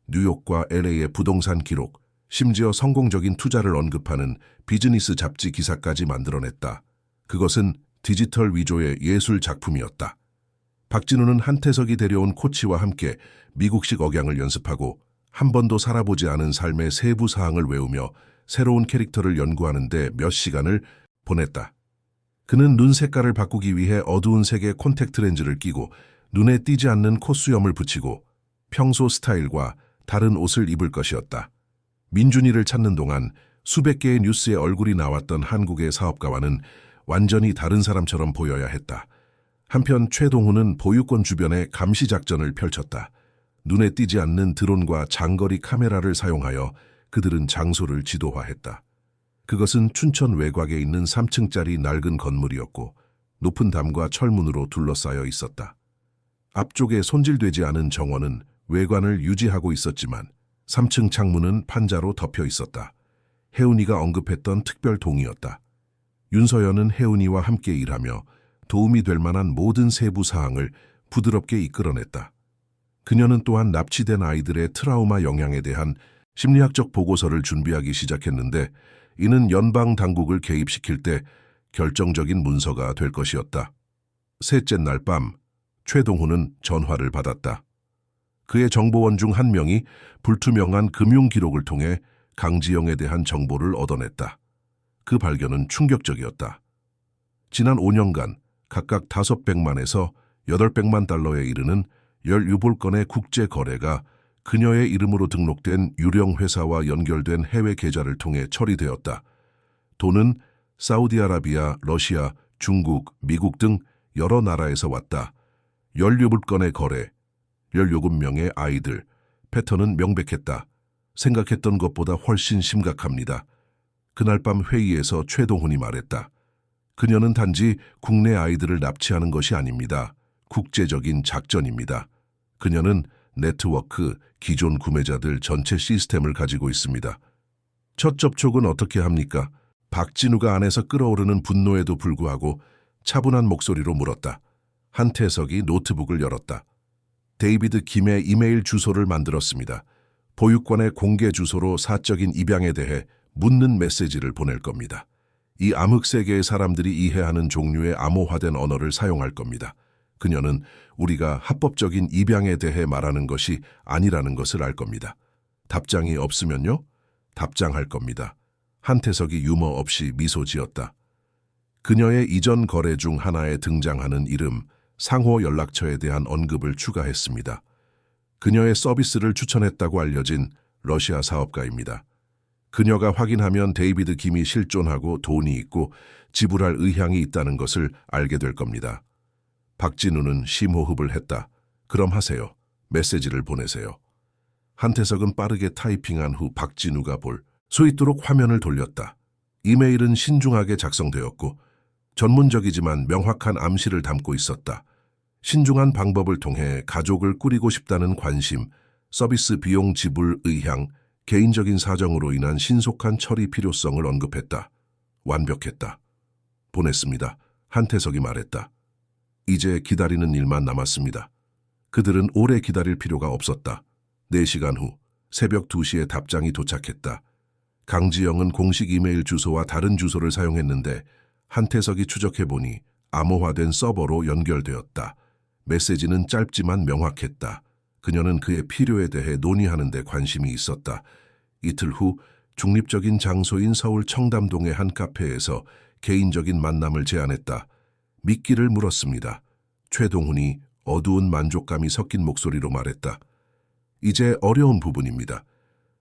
뉴욕과 LA의 부동산 기록, 심지어 성공적인 투자를 언급하는 비즈니스 잡지 기사까지 만들어냈다. 그것은 디지털 위조의 예술 작품이었다. 박진우는 한태석이 데려온 코치와 함께 미국식 억양을 연습하고 한 번도 살아보지 않은 삶의 세부 사항을 외우며 새로운 캐릭터를 연구하는데 몇 시간을 보냈다. 그는 눈 색깔을 바꾸기 위해 어두운 색의 콘택트 렌즈를 끼고 눈에 띄지 않는 콧수염을 붙이고 평소 스타일과 다른 옷을 입을 것이었다. 민준이를 찾는 동안 수백 개의 뉴스에 얼굴이 나왔던 한국의 사업가와는 완전히 다른 사람처럼 보여야 했다. 한편 최동훈은 보유권 주변에 감시 작전을 펼쳤다. 눈에 띄지 않는 드론과 장거리 카메라를 사용하여 그들은 장소를 지도화했다. 그것은 춘천 외곽에 있는 3층짜리 낡은 건물이었고 높은 담과 철문으로 둘러싸여 있었다. 앞쪽에 손질되지 않은 정원은 외관을 유지하고 있었지만 3층 창문은 판자로 덮여 있었다. 혜은이가 언급했던 특별 동이었다. 윤서연은 혜은이와 함께 일하며 도움이 될 만한 모든 세부 사항을 부드럽게 이끌어냈다. 그녀는 또한 납치된 아이들의 트라우마 영향에 대한 심리학적 보고서를 준비하기 시작했는데 이는 연방 당국을 개입시킬 때 결정적인 문서가 될 것이었다. 셋째 날 밤 최동훈은 전화를 받았다. 그의 정보원 중 한 명이 불투명한 금융 기록을 통해 강지영에 대한 정보를 얻어냈다. 그 발견은 충격적이었다. 지난 5년간 각각 500만에서 800만 달러에 이르는 17건의 국제 거래가 그녀의 이름으로 등록된 유령 회사와 연결된 해외 계좌를 통해 처리되었다. 돈은 사우디아라비아, 러시아, 중국, 미국 등 여러 나라에서 왔다. 17건의 거래, 17명의 아이들, 패턴은 명백했다. 생각했던 것보다 훨씬 심각합니다. 그날 밤 회의에서 최동훈이 말했다. 그녀는 단지 국내 아이들을 납치하는 것이 아닙니다. 국제적인 작전입니다. 그녀는 네트워크, 기존 구매자들 전체 시스템을 가지고 있습니다. 첫 접촉은 어떻게 합니까? 박진우가 안에서 끓어오르는 분노에도 불구하고 차분한 목소리로 물었다. 한태석이 노트북을 열었다. 데이비드 김의 이메일 주소를 만들었습니다. 보육관의 공개 주소로 사적인 입양에 대해 묻는 메시지를 보낼 겁니다. 이 암흑 세계의 사람들이 이해하는 종류의 암호화된 언어를 사용할 겁니다. 그녀는 우리가 합법적인 입양에 대해 말하는 것이 아니라는 것을 알 겁니다. 답장이 없으면요? 답장할 겁니다. 한태석이 유머 없이 미소 지었다. 그녀의 이전 거래 중 하나에 등장하는 이름, 상호 연락처에 대한 언급을 추가했습니다. 그녀의 서비스를 추천했다고 알려진 러시아 사업가입니다. 그녀가 확인하면 데이비드 김이 실존하고 돈이 있고 지불할 의향이 있다는 것을 알게 될 겁니다. 박진우는 심호흡을 했다. 그럼 하세요. 메시지를 보내세요. 한태석은 빠르게 타이핑한 후 박진우가 볼 수 있도록 화면을 돌렸다. 이메일은 신중하게 작성되었고 전문적이지만 명확한 암시를 담고 있었다. 신중한 방법을 통해 가족을 꾸리고 싶다는 관심, 서비스 비용 지불 의향, 개인적인 사정으로 인한 신속한 처리 필요성을 언급했다. 완벽했다. 보냈습니다. 한태석이 말했다. 이제 기다리는 일만 남았습니다. 그들은 오래 기다릴 필요가 없었다. 4시간 후 새벽 2시에 답장이 도착했다. 강지영은 공식 이메일 주소와 다른 주소를 사용했는데 한태석이 추적해보니 암호화된 서버로 연결되었다. 메시지는 짧지만 명확했다. 그녀는 그의 필요에 대해 논의하는 데 관심이 있었다. 이틀 후 중립적인 장소인 서울 청담동의 한 카페에서 개인적인 만남을 제안했다. 미끼를 물었습니다. 최동훈이 어두운 만족감이 섞인 목소리로 말했다. 이제 어려운 부분입니다.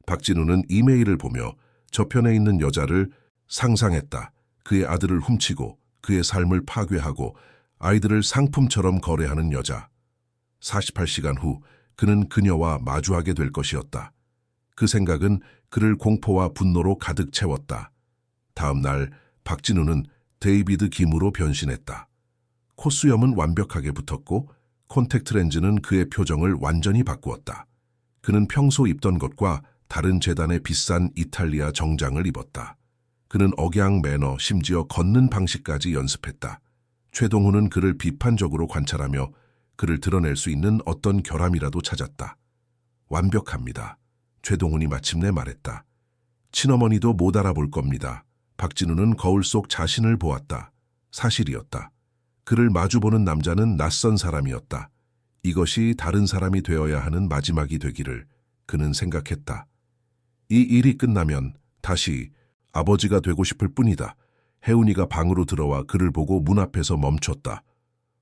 박진우는 이메일을 보며 저편에 있는 여자를 상상했다. 그의 아들을 훔치고 그의 삶을 파괴하고 아이들을 상품처럼 거래하는 여자. 48시간 후 그는 그녀와 마주하게 될 것이었다. 그 생각은 그를 공포와 분노로 가득 채웠다. 다음 날 박진우는 데이비드 김으로 변신했다. 콧수염은 완벽하게 붙었고 콘택트 렌즈는 그의 표정을 완전히 바꾸었다. 그는 평소 입던 것과 다른 재단의 비싼 이탈리아 정장을 입었다. 그는 억양, 매너, 심지어 걷는 방식까지 연습했다. 최동훈은 그를 비판적으로 관찰하며 그를 드러낼 수 있는 어떤 결함이라도 찾았다. 완벽합니다. 최동훈이 마침내 말했다. 친어머니도 못 알아볼 겁니다. 박진우는 거울 속 자신을 보았다. 사실이었다. 그를 마주보는 남자는 낯선 사람이었다. 이것이 다른 사람이 되어야 하는 마지막이 되기를 그는 생각했다. 이 일이 끝나면 다시 아버지가 되고 싶을 뿐이다. 혜운이가 방으로 들어와 그를 보고 문 앞에서 멈췄다.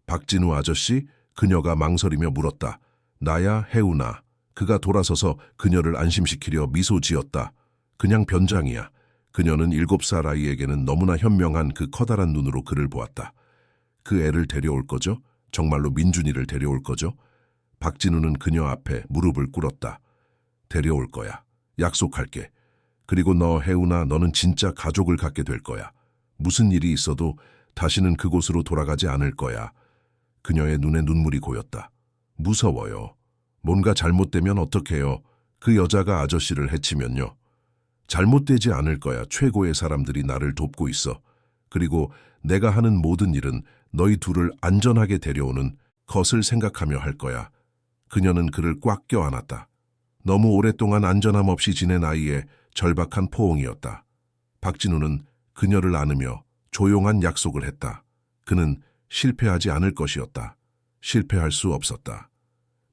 박진우 아저씨? 그녀가 망설이며 물었다. 나야, 혜운아. 그가 돌아서서 그녀를 안심시키려 미소 지었다. 그냥 변장이야. 그녀는 7살 아이에게는 너무나 현명한 그 커다란 눈으로 그를 보았다. 그 애를 데려올 거죠? 정말로 민준이를 데려올 거죠? 박진우는 그녀 앞에 무릎을 꿇었다. 데려올 거야. 약속할게. 그리고 너, 혜운아, 너는 진짜 가족을 갖게 될 거야. 무슨 일이 있어도 다시는 그곳으로 돌아가지 않을 거야. 그녀의 눈에 눈물이 고였다. 무서워요. 뭔가 잘못되면 어떡해요? 그 여자가 아저씨를 해치면요. 잘못되지 않을 거야. 최고의 사람들이 나를 돕고 있어. 그리고 내가 하는 모든 일은 너희 둘을 안전하게 데려오는 것을 생각하며 할 거야. 그녀는 그를 꽉 껴안았다. 너무 오랫동안 안전함 없이 지낸 아이의 절박한 포옹이었다. 박진우는 그녀를 안으며 조용한 약속을 했다. 그는 실패하지 않을 것이었다. 실패할 수 없었다.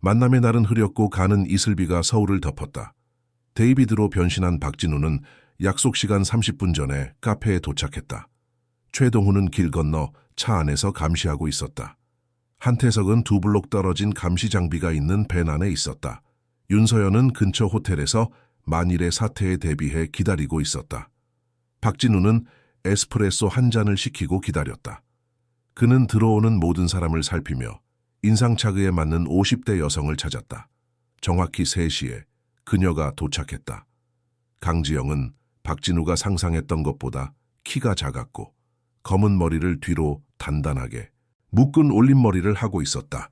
만남의 날은 흐렸고 가는 이슬비가 서울을 덮었다. 데이비드로 변신한 박진우는 약속 시간 30분 전에 카페에 도착했다. 최동훈은 길 건너 차 안에서 감시하고 있었다. 한태석은 2블록 떨어진 감시 장비가 있는 밴 안에 있었다. 윤서연은 근처 호텔에서 만일의 사태에 대비해 기다리고 있었다. 박진우는 에스프레소 한 잔을 시키고 기다렸다. 그는 들어오는 모든 사람을 살피며 인상착의에 맞는 50대 여성을 찾았다. 정확히 3시에 그녀가 도착했다. 강지영은 박진우가 상상했던 것보다 키가 작았고 검은 머리를 뒤로 단단하게 묶은 올림머리를 하고 있었다.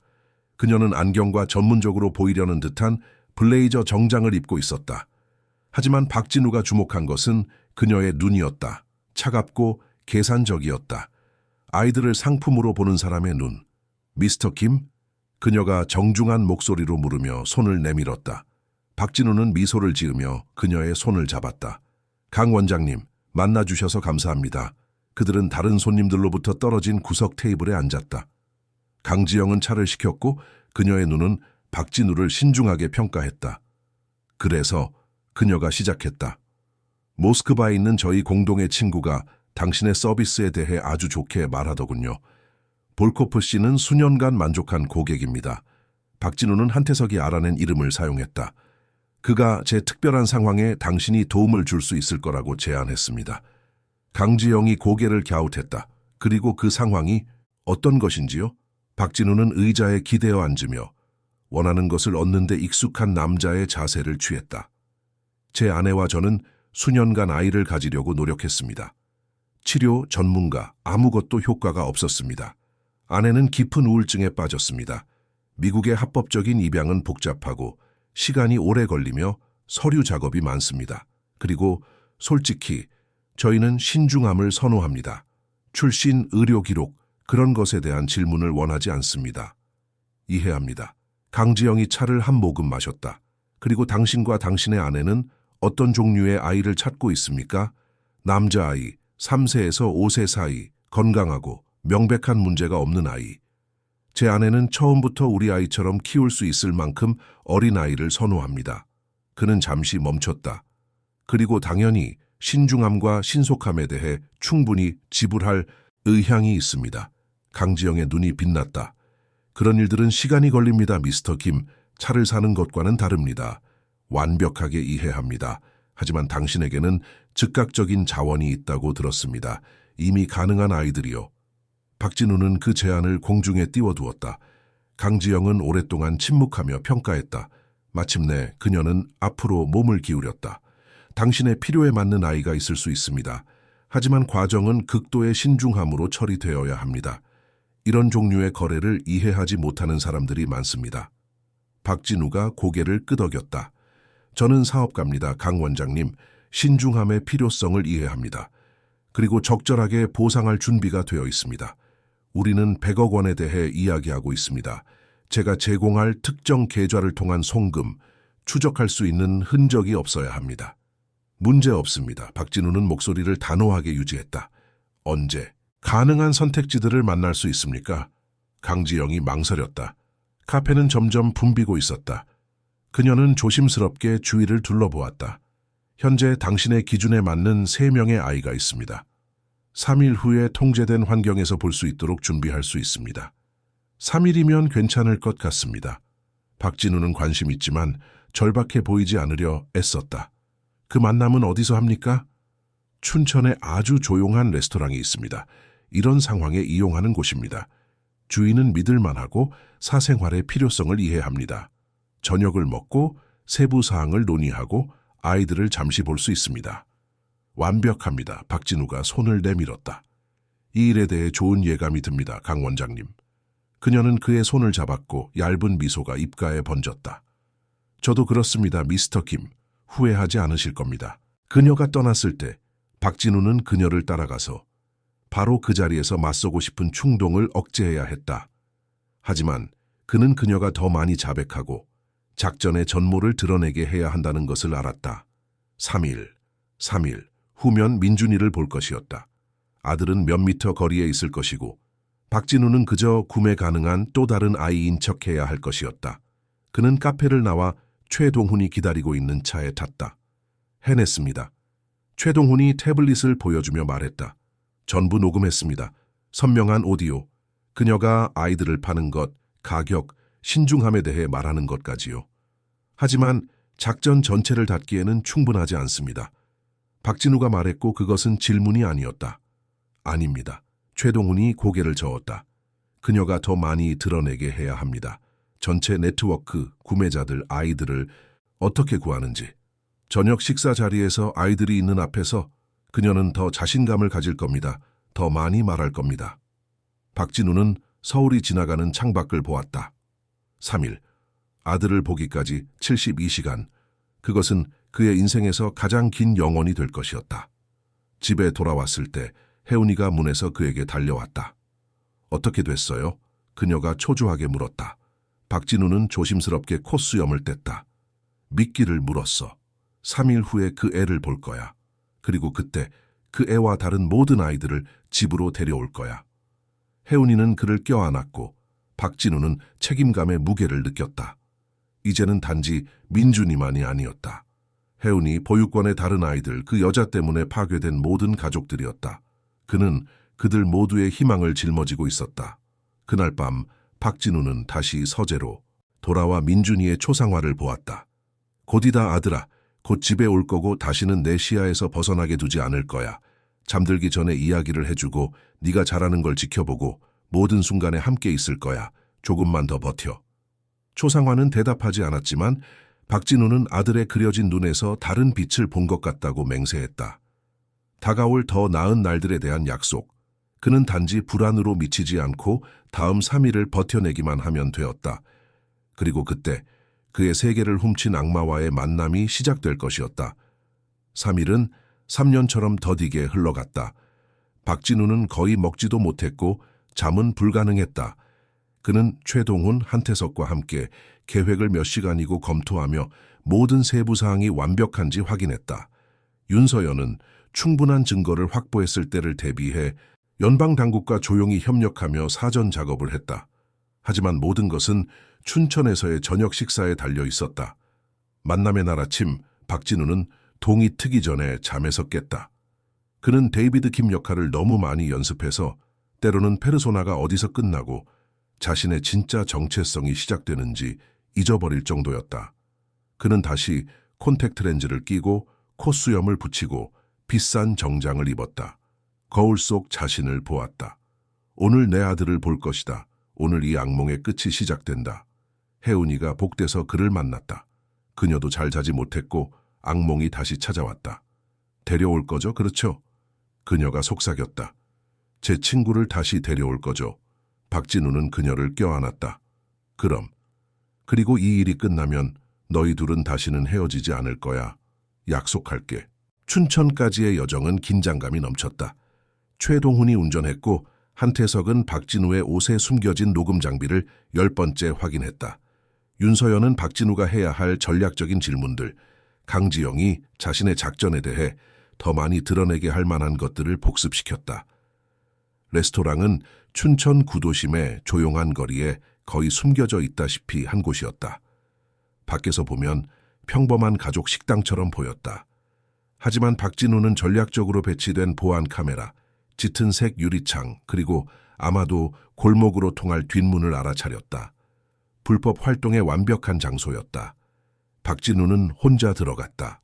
그녀는 안경과 전문적으로 보이려는 듯한 블레이저 정장을 입고 있었다. 하지만 박진우가 주목한 것은 그녀의 눈이었다. 차갑고 계산적이었다. 아이들을 상품으로 보는 사람의 눈. 미스터 김? 그녀가 정중한 목소리로 물으며 손을 내밀었다. 박진우는 미소를 지으며 그녀의 손을 잡았다. 강 원장님, 만나주셔서 감사합니다. 그들은 다른 손님들로부터 떨어진 구석 테이블에 앉았다. 강지영은 차를 시켰고 그녀의 눈은 박진우를 신중하게 평가했다. 그래서 그녀가 시작했다. 모스크바에 있는 저희 공동의 친구가 당신의 서비스에 대해 아주 좋게 말하더군요. 볼코프 씨는 수년간 만족한 고객입니다. 박진우는 한태석이 알아낸 이름을 사용했다. 그가 제 특별한 상황에 당신이 도움을 줄 수 있을 거라고 제안했습니다. 강지영이 고개를 갸웃했다. 그리고 그 상황이 어떤 것인지요? 박진우는 의자에 기대어 앉으며 원하는 것을 얻는 데 익숙한 남자의 자세를 취했다. 제 아내와 저는 수년간 아이를 가지려고 노력했습니다. 치료, 전문가, 아무것도 효과가 없었습니다. 아내는 깊은 우울증에 빠졌습니다. 미국의 합법적인 입양은 복잡하고 시간이 오래 걸리며 서류 작업이 많습니다. 그리고 솔직히 저희는 신중함을 선호합니다. 출신, 의료 기록, 그런 것에 대한 질문을 원하지 않습니다. 이해합니다. 강지영이 차를 한 모금 마셨다. 그리고 당신과 당신의 아내는 어떤 종류의 아이를 찾고 있습니까? 남자아이, 3세에서 5세 사이, 건강하고 명백한 문제가 없는 아이. 제 아내는 처음부터 우리 아이처럼 키울 수 있을 만큼 어린 아이를 선호합니다. 그는 잠시 멈췄다. 그리고 당연히 신중함과 신속함에 대해 충분히 지불할 의향이 있습니다. 강지영의 눈이 빛났다. 그런 일들은 시간이 걸립니다, 미스터 김. 차를 사는 것과는 다릅니다. 완벽하게 이해합니다. 하지만 당신에게는 즉각적인 자원이 있다고 들었습니다. 이미 가능한 아이들이요. 박진우는 그 제안을 공중에 띄워두었다. 강지영은 오랫동안 침묵하며 평가했다. 마침내 그녀는 앞으로 몸을 기울였다. 당신의 필요에 맞는 아이가 있을 수 있습니다. 하지만 과정은 극도의 신중함으로 처리되어야 합니다. 이런 종류의 거래를 이해하지 못하는 사람들이 많습니다. 박진우가 고개를 끄덕였다. 저는 사업가입니다, 강 원장님. 신중함의 필요성을 이해합니다. 그리고 적절하게 보상할 준비가 되어 있습니다. 우리는 100억 원에 대해 이야기하고 있습니다. 제가 제공할 특정 계좌를 통한 송금, 추적할 수 있는 흔적이 없어야 합니다. 문제 없습니다. 박진우는 목소리를 단호하게 유지했다. 언제? 가능한 선택지들을 만날 수 있습니까? 강지영이 망설였다. 카페는 점점 붐비고 있었다. 그녀는 조심스럽게 주위를 둘러보았다. 현재 당신의 기준에 맞는 3명의 아이가 있습니다. 3일 후에 통제된 환경에서 볼 수 있도록 준비할 수 있습니다. 3일이면 괜찮을 것 같습니다. 박진우는 관심 있지만 절박해 보이지 않으려 애썼다. 그 만남은 어디서 합니까? 춘천에 아주 조용한 레스토랑이 있습니다. 이런 상황에 이용하는 곳입니다. 주인은 믿을만하고 사생활의 필요성을 이해합니다. 저녁을 먹고 세부 사항을 논의하고 아이들을 잠시 볼 수 있습니다. 완벽합니다. 박진우가 손을 내밀었다. 이 일에 대해 좋은 예감이 듭니다. 강 원장님. 그녀는 그의 손을 잡았고 얇은 미소가 입가에 번졌다. 저도 그렇습니다. 미스터 김. 후회하지 않으실 겁니다. 그녀가 떠났을 때 박진우는 그녀를 따라가서 바로 그 자리에서 맞서고 싶은 충동을 억제해야 했다. 하지만 그는 그녀가 더 많이 자백하고 작전의 전모를 드러내게 해야 한다는 것을 알았다. 3일 후면 민준이를 볼 것이었다. 아들은 몇 미터 거리에 있을 것이고 박진우는 그저 구매 가능한 또 다른 아이인 척해야 할 것이었다. 그는 카페를 나와 최동훈이 기다리고 있는 차에 탔다. 해냈습니다. 최동훈이 태블릿을 보여주며 말했다. 전부 녹음했습니다. 선명한 오디오, 그녀가 아이들을 파는 것, 가격, 신중함에 대해 말하는 것까지요. 하지만 작전 전체를 닫기에는 충분하지 않습니다. 박진우가 말했고 그것은 질문이 아니었다. 아닙니다. 최동훈이 고개를 저었다. 그녀가 더 많이 드러내게 해야 합니다. 전체 네트워크, 구매자들, 아이들을 어떻게 구하는지. 저녁 식사 자리에서 아이들이 있는 앞에서 그녀는 더 자신감을 가질 겁니다. 더 많이 말할 겁니다. 박진우는 서울이 지나가는 창밖을 보았다. 3일, 아들을 보기까지 72시간. 그것은 그의 인생에서 가장 긴 영원이 될 것이었다. 집에 돌아왔을 때 혜운이가 문에서 그에게 달려왔다. 어떻게 됐어요? 그녀가 초조하게 물었다. 박진우는 조심스럽게 콧수염을 뗐다. 믿기를 물었어. 3일 후에 그 애를 볼 거야. 그리고 그때 그 애와 다른 모든 아이들을 집으로 데려올 거야. 혜운이는 그를 껴안았고 박진우는 책임감의 무게를 느꼈다. 이제는 단지 민준이만이 아니었다. 혜운이, 보육원의 다른 아이들, 그 여자 때문에 파괴된 모든 가족들이었다. 그는 그들 모두의 희망을 짊어지고 있었다. 그날 밤 박진우는 다시 서재로 돌아와 민준이의 초상화를 보았다. 곧이다 아들아, 곧 집에 올 거고 다시는 내 시야에서 벗어나게 두지 않을 거야. 잠들기 전에 이야기를 해주고 네가 자라는 걸 지켜보고 모든 순간에 함께 있을 거야. 조금만 더 버텨. 초상화는 대답하지 않았지만 박진우는 아들의 그려진 눈에서 다른 빛을 본 것 같다고 맹세했다. 다가올 더 나은 날들에 대한 약속. 그는 단지 불안으로 미치지 않고 다음 3일을 버텨내기만 하면 되었다. 그리고 그때 그의 세계를 훔친 악마와의 만남이 시작될 것이었다. 3일은 3년처럼 더디게 흘러갔다. 박진우는 거의 먹지도 못했고 잠은 불가능했다. 그는 최동훈, 한태석과 함께 계획을 몇 시간이고 검토하며 모든 세부 사항이 완벽한지 확인했다. 윤서연은 충분한 증거를 확보했을 때를 대비해 연방당국과 조용히 협력하며 사전 작업을 했다. 하지만 모든 것은 춘천에서의 저녁 식사에 달려 있었다. 만남의 날 아침, 박진우는 동이 트기 전에 잠에서 깼다. 그는 데이비드 킴 역할을 너무 많이 연습해서 때로는 페르소나가 어디서 끝나고 자신의 진짜 정체성이 시작되는지 잊어버릴 정도였다. 그는 다시 콘택트 렌즈를 끼고 콧수염을 붙이고 비싼 정장을 입었다. 거울 속 자신을 보았다. 오늘 내 아들을 볼 것이다. 오늘 이 악몽의 끝이 시작된다. 혜운이가 복돼서 그를 만났다. 그녀도 잘 자지 못했고 악몽이 다시 찾아왔다. 데려올 거죠? 그렇죠? 그녀가 속삭였다. 제 친구를 다시 데려올 거죠. 박진우는 그녀를 껴안았다. 그럼. 그리고 이 일이 끝나면 너희 둘은 다시는 헤어지지 않을 거야. 약속할게. 춘천까지의 여정은 긴장감이 넘쳤다. 최동훈이 운전했고 한태석은 박진우의 옷에 숨겨진 녹음 장비를 10번째 확인했다. 윤서연은 박진우가 해야 할 전략적인 질문들, 강지영이 자신의 작전에 대해 더 많이 드러내게 할 만한 것들을 복습시켰다. 레스토랑은 춘천 구도심의 조용한 거리에 거의 숨겨져 있다시피 한 곳이었다. 밖에서 보면 평범한 가족 식당처럼 보였다. 하지만 박진우는 전략적으로 배치된 보안 카메라, 짙은 색 유리창, 그리고 아마도 골목으로 통할 뒷문을 알아차렸다. 불법 활동의 완벽한 장소였다. 박진우는 혼자 들어갔다.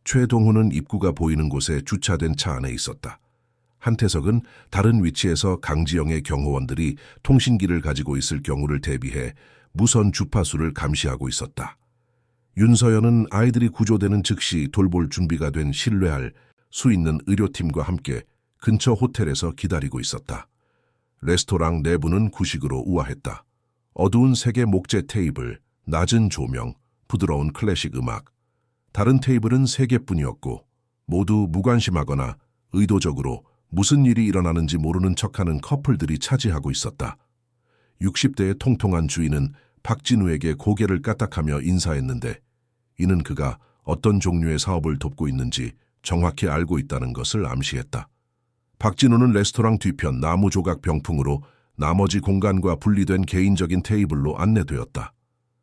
최동훈은 입구가 보이는 곳에 주차된 차 안에 있었다. 한태석은 다른 위치에서 강지영의 경호원들이 통신기를 가지고 있을 경우를 대비해 무선 주파수를 감시하고 있었다. 윤서연은 아이들이 구조되는 즉시 돌볼 준비가 된 신뢰할 수 있는 의료팀과 함께 근처 호텔에서 기다리고 있었다. 레스토랑 내부는 구식으로 우아했다. 어두운 색의 목재 테이블, 낮은 조명, 부드러운 클래식 음악. 다른 테이블은 3개뿐이었고 모두 무관심하거나 의도적으로 무슨 일이 일어나는지 모르는 척하는 커플들이 차지하고 있었다. 60대의 통통한 주인은 박진우에게 고개를 까딱하며 인사했는데 이는 그가 어떤 종류의 사업을 돕고 있는지 정확히 알고 있다는 것을 암시했다. 박진우는 레스토랑 뒤편 나무 조각 병풍으로 나머지 공간과 분리된 개인적인 테이블로 안내되었다.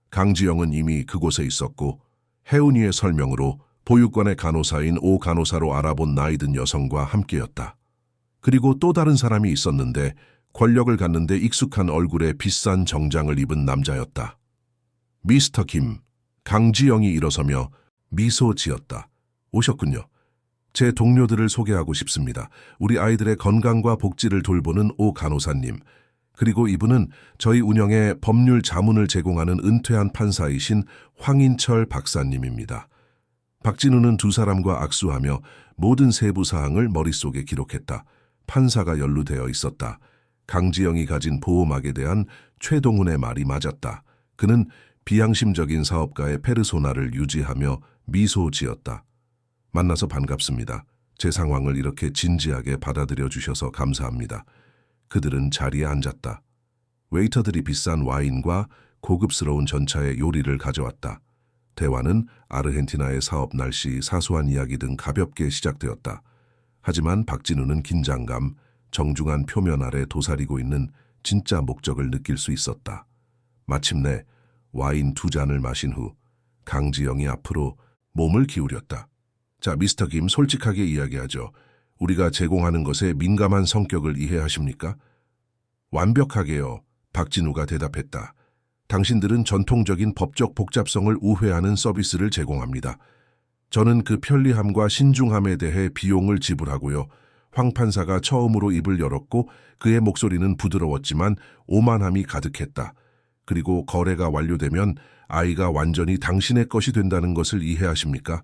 강지영은 이미 그곳에 있었고 혜은이의 설명으로 보육원의 간호사인 오 간호사로 알아본 나이든 여성과 함께였다. 그리고 또 다른 사람이 있었는데 권력을 갖는데 익숙한 얼굴에 비싼 정장을 입은 남자였다. 미스터 김, 강지영이 일어서며 미소 지었다. 오셨군요. 제 동료들을 소개하고 싶습니다. 우리 아이들의 건강과 복지를 돌보는 오 간호사님. 그리고 이분은 저희 운영에 법률 자문을 제공하는 은퇴한 판사이신 황인철 박사님입니다. 박진우는 두 사람과 악수하며 모든 세부 사항을 머릿속에 기록했다. 판사가 연루되어 있었다. 강지영이 가진 보호막에 대한 최동훈의 말이 맞았다. 그는 비양심적인 사업가의 페르소나를 유지하며 미소 지었다. 만나서 반갑습니다. 제 상황을 이렇게 진지하게 받아들여 주셔서 감사합니다. 그들은 자리에 앉았다. 웨이터들이 비싼 와인과 고급스러운 전차의 요리를 가져왔다. 대화는 아르헨티나의 사업 날씨, 사소한 이야기 등 가볍게 시작되었다. 하지만 박진우는 긴장감, 정중한 표면 아래 도사리고 있는 진짜 목적을 느낄 수 있었다. 마침내 와인 2잔을 마신 후 강지영이 앞으로 몸을 기울였다. 자, 미스터 김, 솔직하게 이야기하죠. 우리가 제공하는 것에 민감한 성격을 이해하십니까? 완벽하게요. 박진우가 대답했다. 당신들은 전통적인 법적 복잡성을 우회하는 서비스를 제공합니다. 저는 그 편리함과 신중함에 대해 비용을 지불하고요. 황 판사가 처음으로 입을 열었고 그의 목소리는 부드러웠지만 오만함이 가득했다. 그리고 거래가 완료되면 아이가 완전히 당신의 것이 된다는 것을 이해하십니까?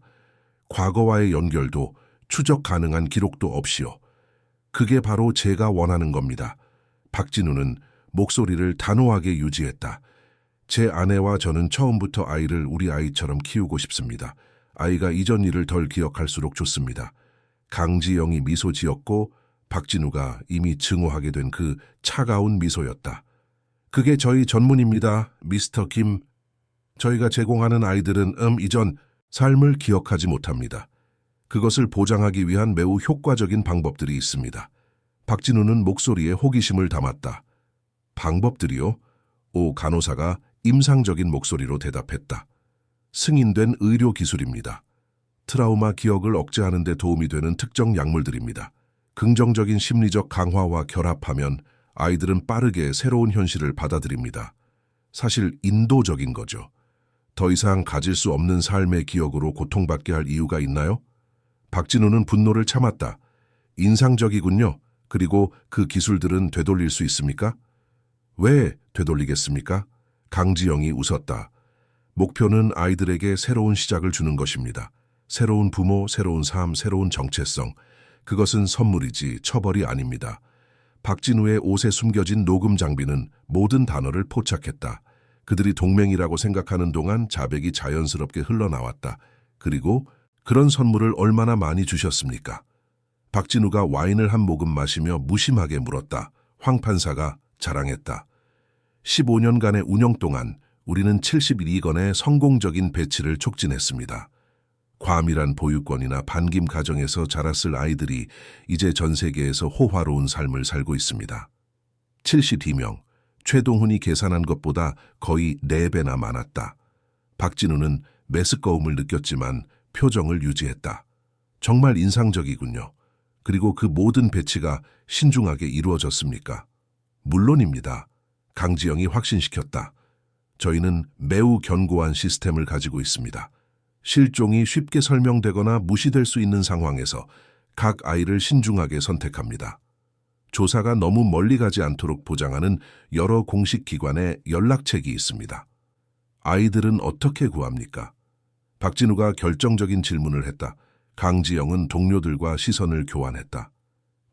과거와의 연결도 추적 가능한 기록도 없이요. 그게 바로 제가 원하는 겁니다. 박진우는 목소리를 단호하게 유지했다. 제 아내와 저는 처음부터 아이를 우리 아이처럼 키우고 싶습니다. 아이가 이전 일을 덜 기억할수록 좋습니다. 강지영이 미소 지었고 박진우가 이미 증오하게 된 그 차가운 미소였다. 그게 저희 전문입니다, 미스터 김. 저희가 제공하는 아이들은 이전 삶을 기억하지 못합니다. 그것을 보장하기 위한 매우 효과적인 방법들이 있습니다. 박진우는 목소리에 호기심을 담았다. 방법들이요? 오 간호사가 임상적인 목소리로 대답했다. 승인된 의료 기술입니다. 트라우마 기억을 억제하는 데 도움이 되는 특정 약물들입니다. 긍정적인 심리적 강화와 결합하면 아이들은 빠르게 새로운 현실을 받아들입니다. 사실 인도적인 거죠. 더 이상 가질 수 없는 삶의 기억으로 고통받게 할 이유가 있나요? 박진우는 분노를 참았다. 인상적이군요. 그리고 그 기술들은 되돌릴 수 있습니까? 왜 되돌리겠습니까? 강지영이 웃었다. 목표는 아이들에게 새로운 시작을 주는 것입니다. 새로운 부모, 새로운 삶, 새로운 정체성. 그것은 선물이지 처벌이 아닙니다. 박진우의 옷에 숨겨진 녹음 장비는 모든 단어를 포착했다. 그들이 동맹이라고 생각하는 동안 자백이 자연스럽게 흘러나왔다. 그리고 그런 선물을 얼마나 많이 주셨습니까? 박진우가 와인을 한 모금 마시며 무심하게 물었다. 황 판사가 자랑했다. 15년간의 운영 동안 우리는 72건의 성공적인 배치를 촉진했습니다. 과밀한 보육권이나 반김 가정에서 자랐을 아이들이 이제 전 세계에서 호화로운 삶을 살고 있습니다. 72명, 최동훈이 계산한 것보다 거의 4배나 많았다. 박진우는 메스꺼움을 느꼈지만 표정을 유지했다. 정말 인상적이군요. 그리고 그 모든 배치가 신중하게 이루어졌습니까? 물론입니다. 강지영이 확신시켰다. 저희는 매우 견고한 시스템을 가지고 있습니다. 실종이 쉽게 설명되거나 무시될 수 있는 상황에서 각 아이를 신중하게 선택합니다. 조사가 너무 멀리 가지 않도록 보장하는 여러 공식 기관의 연락책이 있습니다. 아이들은 어떻게 구합니까? 박진우가 결정적인 질문을 했다. 강지영은 동료들과 시선을 교환했다.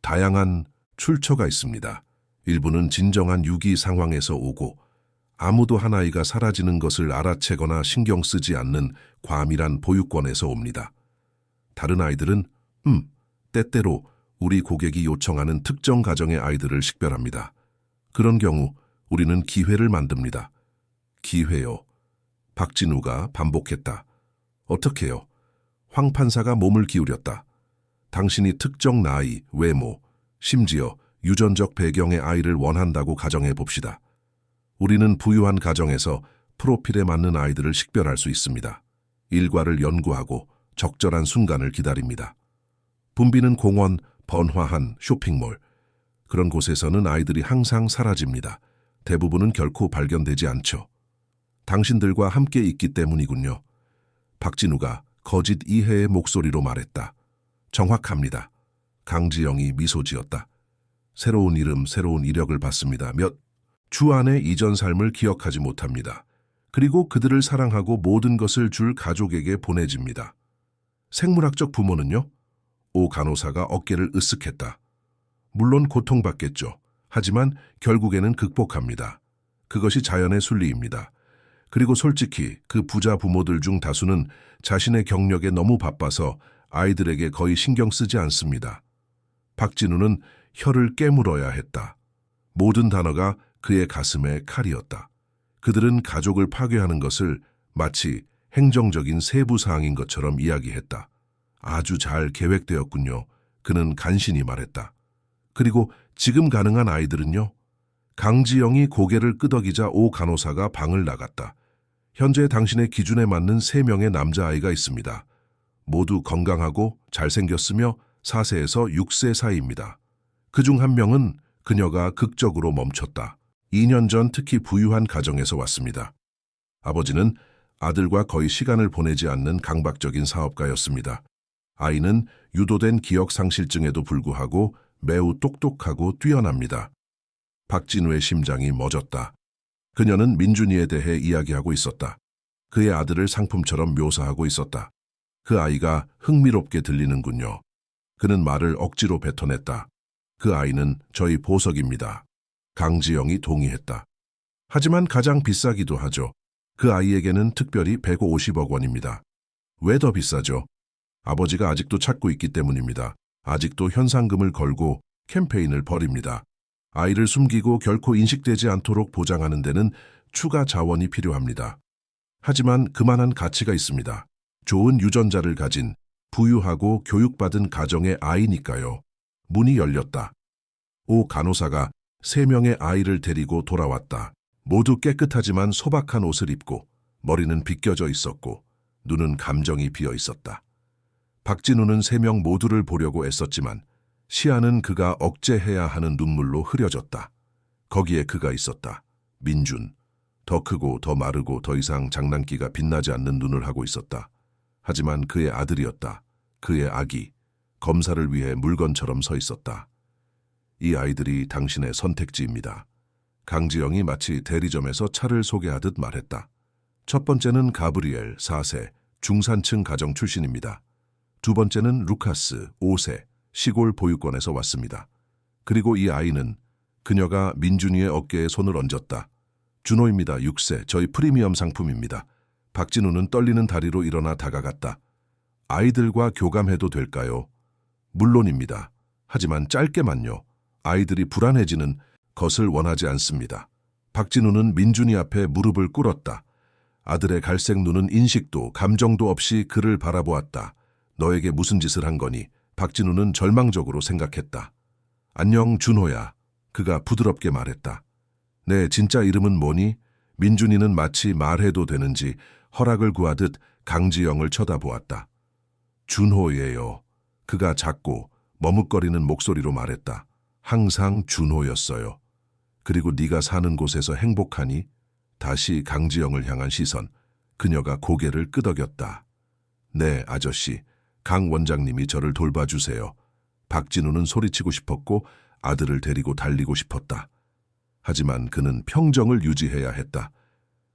다양한 출처가 있습니다. 일부는 진정한 위기 상황에서 오고 아무도 한 아이가 사라지는 것을 알아채거나 신경 쓰지 않는 과밀한 보육권에서 옵니다. 다른 아이들은 때때로 우리 고객이 요청하는 특정 가정의 아이들을 식별합니다. 그런 경우 우리는 기회를 만듭니다. 기회요. 박진우가 반복했다. 어떻게요? 황 판사가 몸을 기울였다. 당신이 특정 나이, 외모, 심지어 유전적 배경의 아이를 원한다고 가정해 봅시다. 우리는 부유한 가정에서 프로필에 맞는 아이들을 식별할 수 있습니다. 일과를 연구하고 적절한 순간을 기다립니다. 붐비는 공원, 번화한 쇼핑몰, 그런 곳에서는 아이들이 항상 사라집니다. 대부분은 결코 발견되지 않죠. 당신들과 함께 있기 때문이군요. 박진우가 거짓 이해의 목소리로 말했다. 정확합니다. 강지영이 미소 지었다. 새로운 이름, 새로운 이력을 받습니다. 몇 주 안에 이전 삶을 기억하지 못합니다. 그리고 그들을 사랑하고 모든 것을 줄 가족에게 보내집니다. 생물학적 부모는요? 오 간호사가 어깨를 으쓱했다. 물론 고통받겠죠. 하지만 결국에는 극복합니다. 그것이 자연의 순리입니다. 그리고 솔직히 그 부자 부모들 중 다수는 자신의 경력에 너무 바빠서 아이들에게 거의 신경 쓰지 않습니다. 박진우는 혀를 깨물어야 했다. 모든 단어가 그의 가슴에 칼이었다. 그들은 가족을 파괴하는 것을 마치 행정적인 세부 사항인 것처럼 이야기했다. 아주 잘 계획되었군요. 그는 간신히 말했다. 그리고 지금 가능한 아이들은요? 강지영이 고개를 끄덕이자 오 간호사가 방을 나갔다. 현재 당신의 기준에 맞는 3명의 남자아이가 있습니다. 모두 건강하고 잘생겼으며 4세에서 6세 사이입니다. 그중 1명은 그녀가 극적으로 멈췄다. 2년 전 특히 부유한 가정에서 왔습니다. 아버지는 아들과 거의 시간을 보내지 않는 강박적인 사업가였습니다. 아이는 유도된 기억상실증에도 불구하고 매우 똑똑하고 뛰어납니다. 박진우의 심장이 멎었다. 그녀는 민준이에 대해 이야기하고 있었다. 그의 아들을 상품처럼 묘사하고 있었다. 그 아이가 흥미롭게 들리는군요. 그는 말을 억지로 뱉어냈다. 그 아이는 저희 보석입니다. 강지영이 동의했다. 하지만 가장 비싸기도 하죠. 그 아이에게는 특별히 150억 원입니다. 왜 더 비싸죠? 아버지가 아직도 찾고 있기 때문입니다. 아직도 현상금을 걸고 캠페인을 벌입니다. 아이를 숨기고 결코 인식되지 않도록 보장하는 데는 추가 자원이 필요합니다. 하지만 그만한 가치가 있습니다. 좋은 유전자를 가진 부유하고 교육받은 가정의 아이니까요. 문이 열렸다. 오 간호사가 3명의 아이를 데리고 돌아왔다. 모두 깨끗하지만 소박한 옷을 입고 머리는 빗겨져 있었고 눈은 감정이 비어 있었다. 박진우는 3명 모두를 보려고 애썼지만 시야는 그가 억제해야 하는 눈물로 흐려졌다. 거기에 그가 있었다. 민준. 더 크고 더 마르고 더 이상 장난기가 빛나지 않는 눈을 하고 있었다. 하지만 그의 아들이었다. 그의 아기. 검사를 위해 물건처럼 서 있었다. 이 아이들이 당신의 선택지입니다. 강지영이 마치 대리점에서 차를 소개하듯 말했다. 첫 번째는 가브리엘, 4세, 중산층 가정 출신입니다. 두 번째는 루카스, 5세, 시골 보육원에서 왔습니다. 그리고 이 아이는 그녀가 민준이의 어깨에 손을 얹었다. 준호입니다. 6세, 저희 프리미엄 상품입니다. 박진우는 떨리는 다리로 일어나 다가갔다. 아이들과 교감해도 될까요? 물론입니다. 하지만 짧게만요. 아이들이 불안해지는 것을 원하지 않습니다. 박진우는 민준이 앞에 무릎을 꿇었다. 아들의 갈색 눈은 인식도 감정도 없이 그를 바라보았다. 너에게 무슨 짓을 한 거니? 박진우는 절망적으로 생각했다. 안녕 준호야. 그가 부드럽게 말했다. 내 진짜 이름은 뭐니? 민준이는 마치 말해도 되는지 허락을 구하듯 강지영을 쳐다보았다. 준호예요. 그가 작고 머뭇거리는 목소리로 말했다. 항상 준호였어요. 그리고 네가 사는 곳에서 행복하니? 다시 강지영을 향한 시선. 그녀가 고개를 끄덕였다. 네, 아저씨. 강 원장님이 저를 돌봐주세요. 박진우는 소리치고 싶었고 아들을 데리고 달리고 싶었다. 하지만 그는 평정을 유지해야 했다.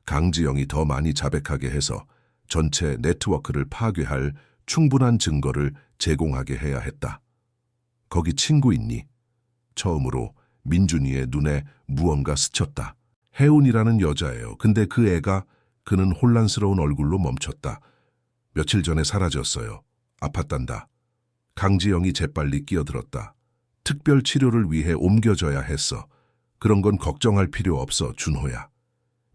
강지영이 더 많이 자백하게 해서 전체 네트워크를 파괴할 충분한 증거를 제공하게 해야 했다. 거기 친구 있니? 처음으로 민준이의 눈에 무언가 스쳤다. 혜운이라는 여자예요. 근데 그 애가 그는 혼란스러운 얼굴로 멈췄다. 며칠 전에 사라졌어요. 아팠단다. 강지영이 재빨리 끼어들었다. 특별 치료를 위해 옮겨져야 했어. 그런 건 걱정할 필요 없어, 준호야.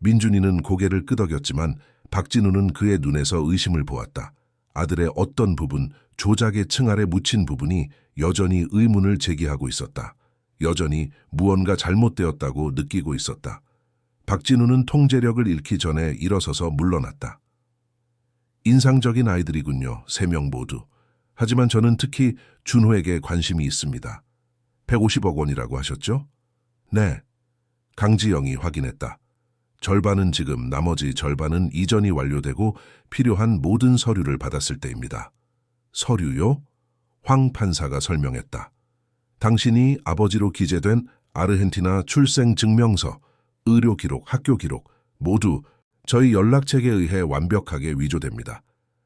민준이는 고개를 끄덕였지만 박진우는 그의 눈에서 의심을 보았다. 아들의 어떤 부분, 조작의 층 아래 묻힌 부분이 여전히 의문을 제기하고 있었다. 여전히 무언가 잘못되었다고 느끼고 있었다. 박진우는 통제력을 잃기 전에 일어서서 물러났다. 인상적인 아이들이군요, 3명 모두. 하지만 저는 특히 준호에게 관심이 있습니다. 150억 원이라고 하셨죠? 네. 강지영이 확인했다. 절반은 지금, 나머지 절반은 이전이 완료되고 필요한 모든 서류를 받았을 때입니다. 서류요? 황 판사가 설명했다. 당신이 아버지로 기재된 아르헨티나 출생 증명서, 의료 기록, 학교 기록 모두 저희 연락책에 의해 완벽하게 위조됩니다.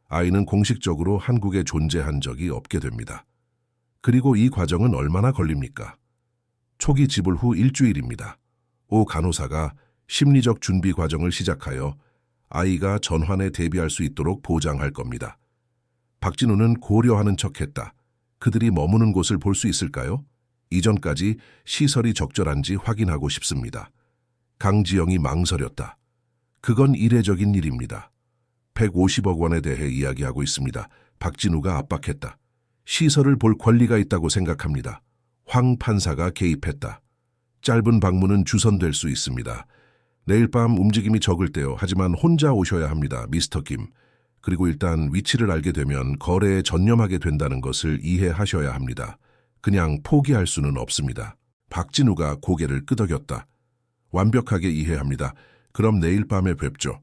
아이는 공식적으로 한국에 존재한 적이 없게 됩니다. 그리고 이 과정은 얼마나 걸립니까? 초기 지불 후 일주일입니다. 오 간호사가 심리적 준비 과정을 시작하여 아이가 전환에 대비할 수 있도록 보장할 겁니다. 박진우는 고려하는 척했다. 그들이 머무는 곳을 볼 수 있을까요? 이전까지 시설이 적절한지 확인하고 싶습니다. 강지영이 망설였다. 그건 이례적인 일입니다. 150억 원에 대해 이야기하고 있습니다. 박진우가 압박했다. 시설을 볼 권리가 있다고 생각합니다. 황 판사가 개입했다. 짧은 방문은 주선될 수 있습니다. 내일 밤 움직임이 적을 때요. 하지만 혼자 오셔야 합니다. 미스터 김. 그리고 일단 위치를 알게 되면 거래에 전념하게 된다는 것을 이해하셔야 합니다. 그냥 포기할 수는 없습니다. 박진우가 고개를 끄덕였다. 완벽하게 이해합니다. 그럼 내일 밤에 뵙죠.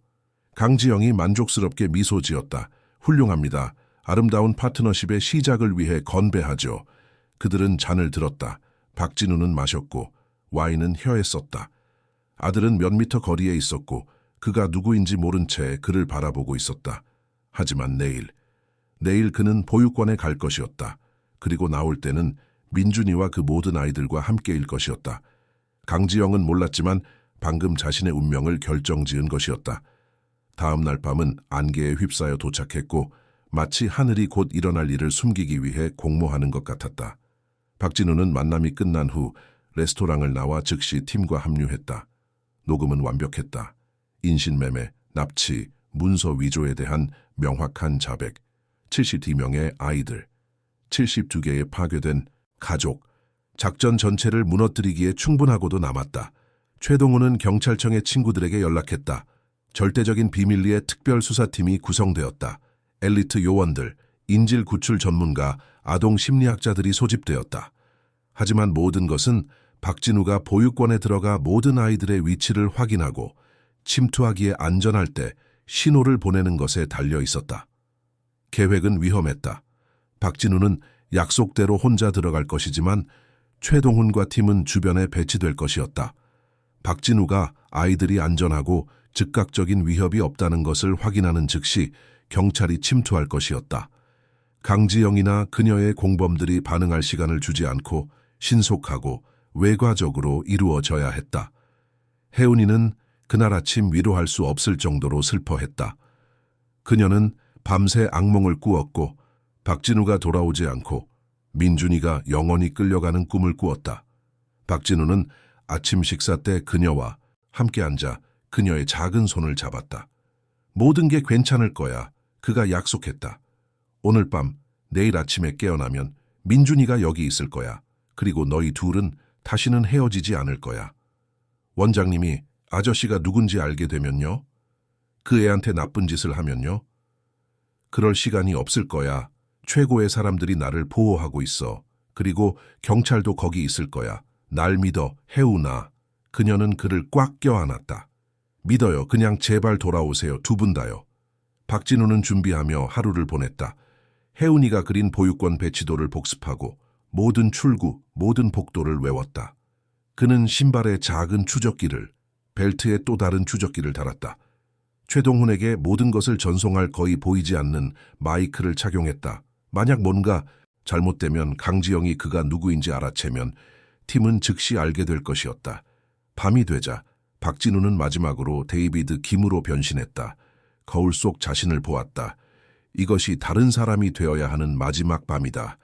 강지영이 만족스럽게 미소 지었다. 훌륭합니다. 아름다운 파트너십의 시작을 위해 건배하죠. 그들은 잔을 들었다. 박진우는 마셨고 와인은 혀에 썼다. 아들은 몇 미터 거리에 있었고 그가 누구인지 모른 채 그를 바라보고 있었다. 하지만 내일 그는 보육원에 갈 것이었다. 그리고 나올 때는 민준이와 그 모든 아이들과 함께일 것이었다. 강지영은 몰랐지만 방금 자신의 운명을 결정지은 것이었다. 다음 날 밤은 안개에 휩싸여 도착했고 마치 하늘이 곧 일어날 일을 숨기기 위해 공모하는 것 같았다. 박진우는 만남이 끝난 후 레스토랑을 나와 즉시 팀과 합류했다. 녹음은 완벽했다. 인신매매, 납치, 문서 위조에 대한 명확한 자백, 72명의 아이들, 72개의 파괴된 가족, 작전 전체를 무너뜨리기에 충분하고도 남았다. 최동훈은 경찰청의 친구들에게 연락했다. 절대적인 비밀리에 특별수사팀이 구성되었다. 엘리트 요원들, 인질 구출 전문가, 아동 심리학자들이 소집되었다. 하지만 모든 것은 박진우가 보육원에 들어가 모든 아이들의 위치를 확인하고 침투하기에 안전할 때 신호를 보내는 것에 달려 있었다. 계획은 위험했다. 박진우는 약속대로 혼자 들어갈 것이지만 최동훈과 팀은 주변에 배치될 것이었다. 박진우가 아이들이 안전하고 즉각적인 위협이 없다는 것을 확인하는 즉시 경찰이 침투할 것이었다. 강지영이나 그녀의 공범들이 반응할 시간을 주지 않고 신속하고 외과적으로 이루어져야 했다. 혜운이는 그날 아침 위로할 수 없을 정도로 슬퍼했다. 그녀는 밤새 악몽을 꾸었고 박진우가 돌아오지 않고 민준이가 영원히 끌려가는 꿈을 꾸었다. 박진우는 아침 식사 때 그녀와 함께 앉아 그녀의 작은 손을 잡았다. 모든 게 괜찮을 거야. 그가 약속했다. 오늘 밤, 내일 아침에 깨어나면 민준이가 여기 있을 거야. 그리고 너희 둘은 다시는 헤어지지 않을 거야. 원장님이 아저씨가 누군지 알게 되면요? 그 애한테 나쁜 짓을 하면요? 그럴 시간이 없을 거야. 최고의 사람들이 나를 보호하고 있어. 그리고 경찰도 거기 있을 거야. 날 믿어, 혜운아. 그녀는 그를 꽉 껴안았다. 믿어요. 그냥 제발 돌아오세요. 두 분 다요. 박진우는 준비하며 하루를 보냈다. 혜운이가 그린 보육권 배치도를 복습하고 모든 출구, 모든 복도를 외웠다. 그는 신발에 작은 추적기를, 벨트에 또 다른 추적기를 달았다. 최동훈에게 모든 것을 전송할 거의 보이지 않는 마이크를 착용했다. 만약 뭔가 잘못되면 강지영이 그가 누구인지 알아채면 팀은 즉시 알게 될 것이었다. 밤이 되자 박진우는 마지막으로 데이비드 김으로 변신했다. 거울 속 자신을 보았다. 이것이 다른 사람이 되어야 하는 마지막 밤이다.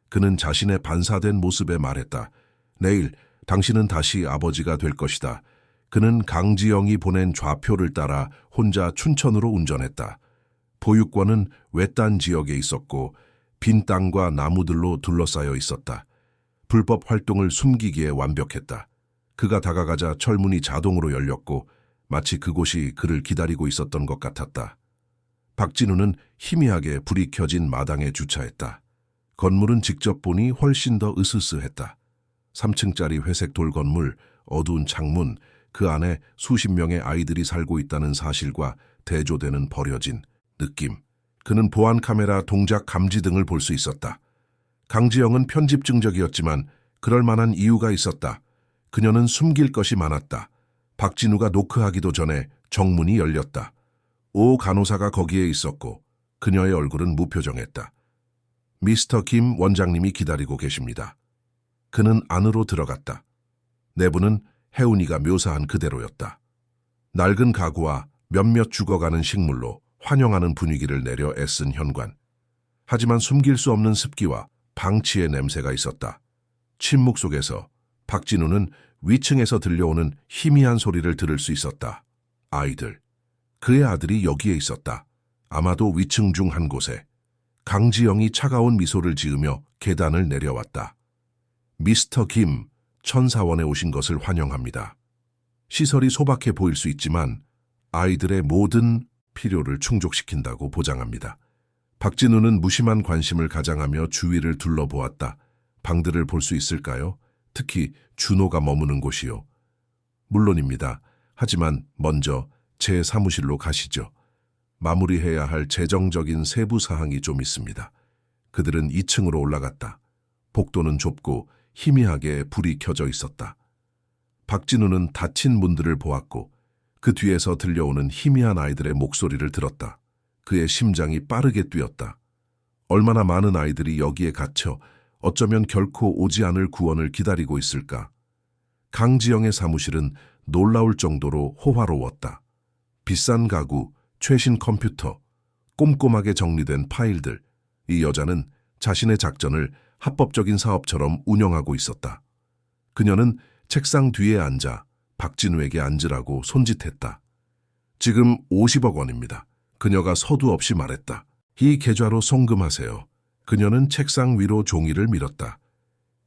그는 자신의 반사된 모습에 말했다. 내일 당신은 다시 아버지가 될 것이다. 그는 강지영이 보낸 좌표를 따라 혼자 춘천으로 운전했다. 보육권은 외딴 지역에 있었고 빈 땅과 나무들로 둘러싸여 있었다. 불법 활동을 숨기기에 완벽했다. 그가 다가가자 철문이 자동으로 열렸고 마치 그곳이 그를 기다리고 있었던 것 같았다. 박진우는 희미하게 불이 켜진 마당에 주차했다. 건물은 직접 보니 훨씬 더 으스스했다. 3층짜리 회색 돌 건물, 어두운 창문, 그 안에 수십 명의 아이들이 살고 있다는 사실과 대조되는 버려진 느낌. 그는 보안 카메라 동작 감지 등을 볼 수 있었다. 강지영은 편집증적이었지만 그럴 만한 이유가 있었다. 그녀는 숨길 것이 많았다. 박진우가 노크하기도 전에 정문이 열렸다. 오 간호사가 거기에 있었고 그녀의 얼굴은 무표정했다. 미스터 김 원장님이 기다리고 계십니다. 그는 안으로 들어갔다. 내부는 혜운이가 묘사한 그대로였다. 낡은 가구와 몇몇 죽어가는 식물로 환영하는 분위기를 내려 애쓴 현관. 하지만 숨길 수 없는 습기와 방치의 냄새가 있었다. 침묵 속에서 박진우는 위층에서 들려오는 희미한 소리를 들을 수 있었다. 아이들. 그의 아들이 여기에 있었다. 아마도 위층 중 한 곳에. 강지영이 차가운 미소를 지으며 계단을 내려왔다. 미스터 김, 천사원에 오신 것을 환영합니다. 시설이 소박해 보일 수 있지만 아이들의 모든 필요를 충족시킨다고 보장합니다. 박진우는 무심한 관심을 가장하며 주위를 둘러보았다. 방들을 볼 수 있을까요? 특히 준호가 머무는 곳이요. 물론입니다. 하지만 먼저 제 사무실로 가시죠. 마무리해야 할 재정적인 세부 사항이 좀 있습니다. 그들은 2층으로 올라갔다. 복도는 좁고 희미하게 불이 켜져 있었다. 박진우는 닫힌 문들을 보았고 그 뒤에서 들려오는 희미한 아이들의 목소리를 들었다. 그의 심장이 빠르게 뛰었다. 얼마나 많은 아이들이 여기에 갇혀 어쩌면 결코 오지 않을 구원을 기다리고 있을까. 강지영의 사무실은 놀라울 정도로 호화로웠다. 비싼 가구, 최신 컴퓨터, 꼼꼼하게 정리된 파일들. 이 여자는 자신의 작전을 합법적인 사업처럼 운영하고 있었다. 그녀는 책상 뒤에 앉아 박진우에게 앉으라고 손짓했다. 지금 50억 원입니다. 그녀가 서두 없이 말했다. 이 계좌로 송금하세요. 그녀는 책상 위로 종이를 밀었다.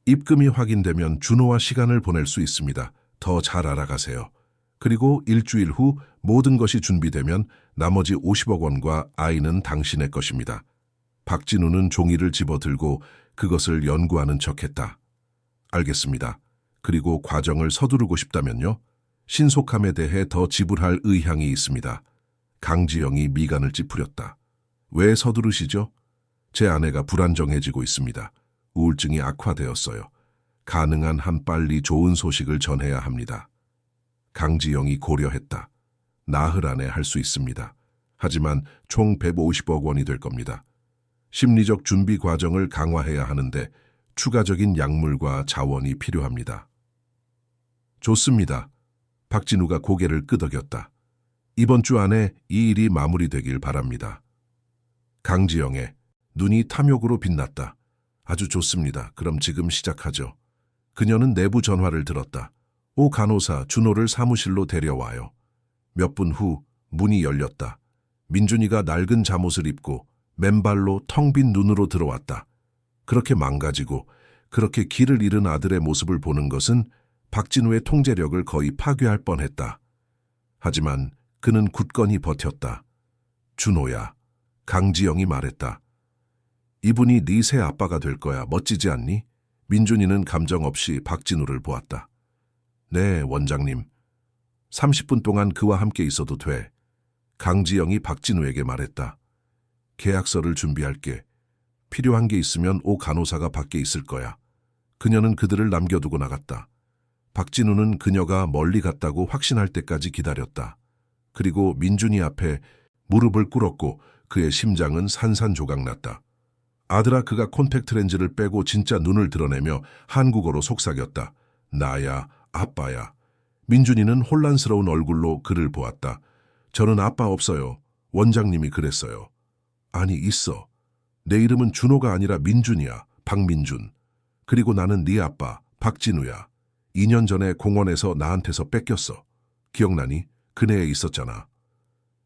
입금이 확인되면 준호와 시간을 보낼 수 있습니다. 더 잘 알아가세요. 그리고 일주일 후 모든 것이 준비되면 나머지 50억 원과 아이는 당신의 것입니다. 박진우는 종이를 집어들고 그것을 연구하는 척했다. 알겠습니다. 그리고 과정을 서두르고 싶다면요? 신속함에 대해 더 지불할 의향이 있습니다. 강지영이 미간을 찌푸렸다. 왜 서두르시죠? 제 아내가 불안정해지고 있습니다. 우울증이 악화되었어요. 가능한 한 빨리 좋은 소식을 전해야 합니다. 강지영이 고려했다. 나흘 안에 할 수 있습니다. 하지만 총 150억 원이 될 겁니다. 심리적 준비 과정을 강화해야 하는데 추가적인 약물과 자원이 필요합니다. 좋습니다. 박진우가 고개를 끄덕였다. 이번 주 안에 이 일이 마무리되길 바랍니다. 강지영의 눈이 탐욕으로 빛났다. 아주 좋습니다. 그럼 지금 시작하죠. 그녀는 내부 전화를 들었다. 오 간호사, 준호를 사무실로 데려와요. 몇 분 후 문이 열렸다. 민준이가 낡은 잠옷을 입고 맨발로 텅 빈 눈으로 들어왔다. 그렇게 망가지고 그렇게 길을 잃은 아들의 모습을 보는 것은 박진우의 통제력을 거의 파괴할 뻔했다. 하지만 그는 굳건히 버텼다. 준호야, 강지영이 말했다. 이분이 네 새 아빠가 될 거야. 멋지지 않니? 민준이는 감정 없이 박진우를 보았다. 네, 원장님. 30분 동안 그와 함께 있어도 돼. 강지영이 박진우에게 말했다. 계약서를 준비할게. 필요한 게 있으면 오 간호사가 밖에 있을 거야. 그녀는 그들을 남겨두고 나갔다. 박진우는 그녀가 멀리 갔다고 확신할 때까지 기다렸다. 그리고 민준이 앞에 무릎을 꿇었고 그의 심장은 산산조각났다. 아들아, 그가 콘택트 렌즈를 빼고 진짜 눈을 드러내며 한국어로 속삭였다. 나야, 아빠야. 민준이는 혼란스러운 얼굴로 그를 보았다. 저는 아빠 없어요. 원장님이 그랬어요. 아니, 있어. 내 이름은 준호가 아니라 민준이야. 박민준. 그리고 나는 네 아빠, 박진우야. 2년 전에 공원에서 나한테서 뺏겼어. 기억나니? 그네에 있었잖아.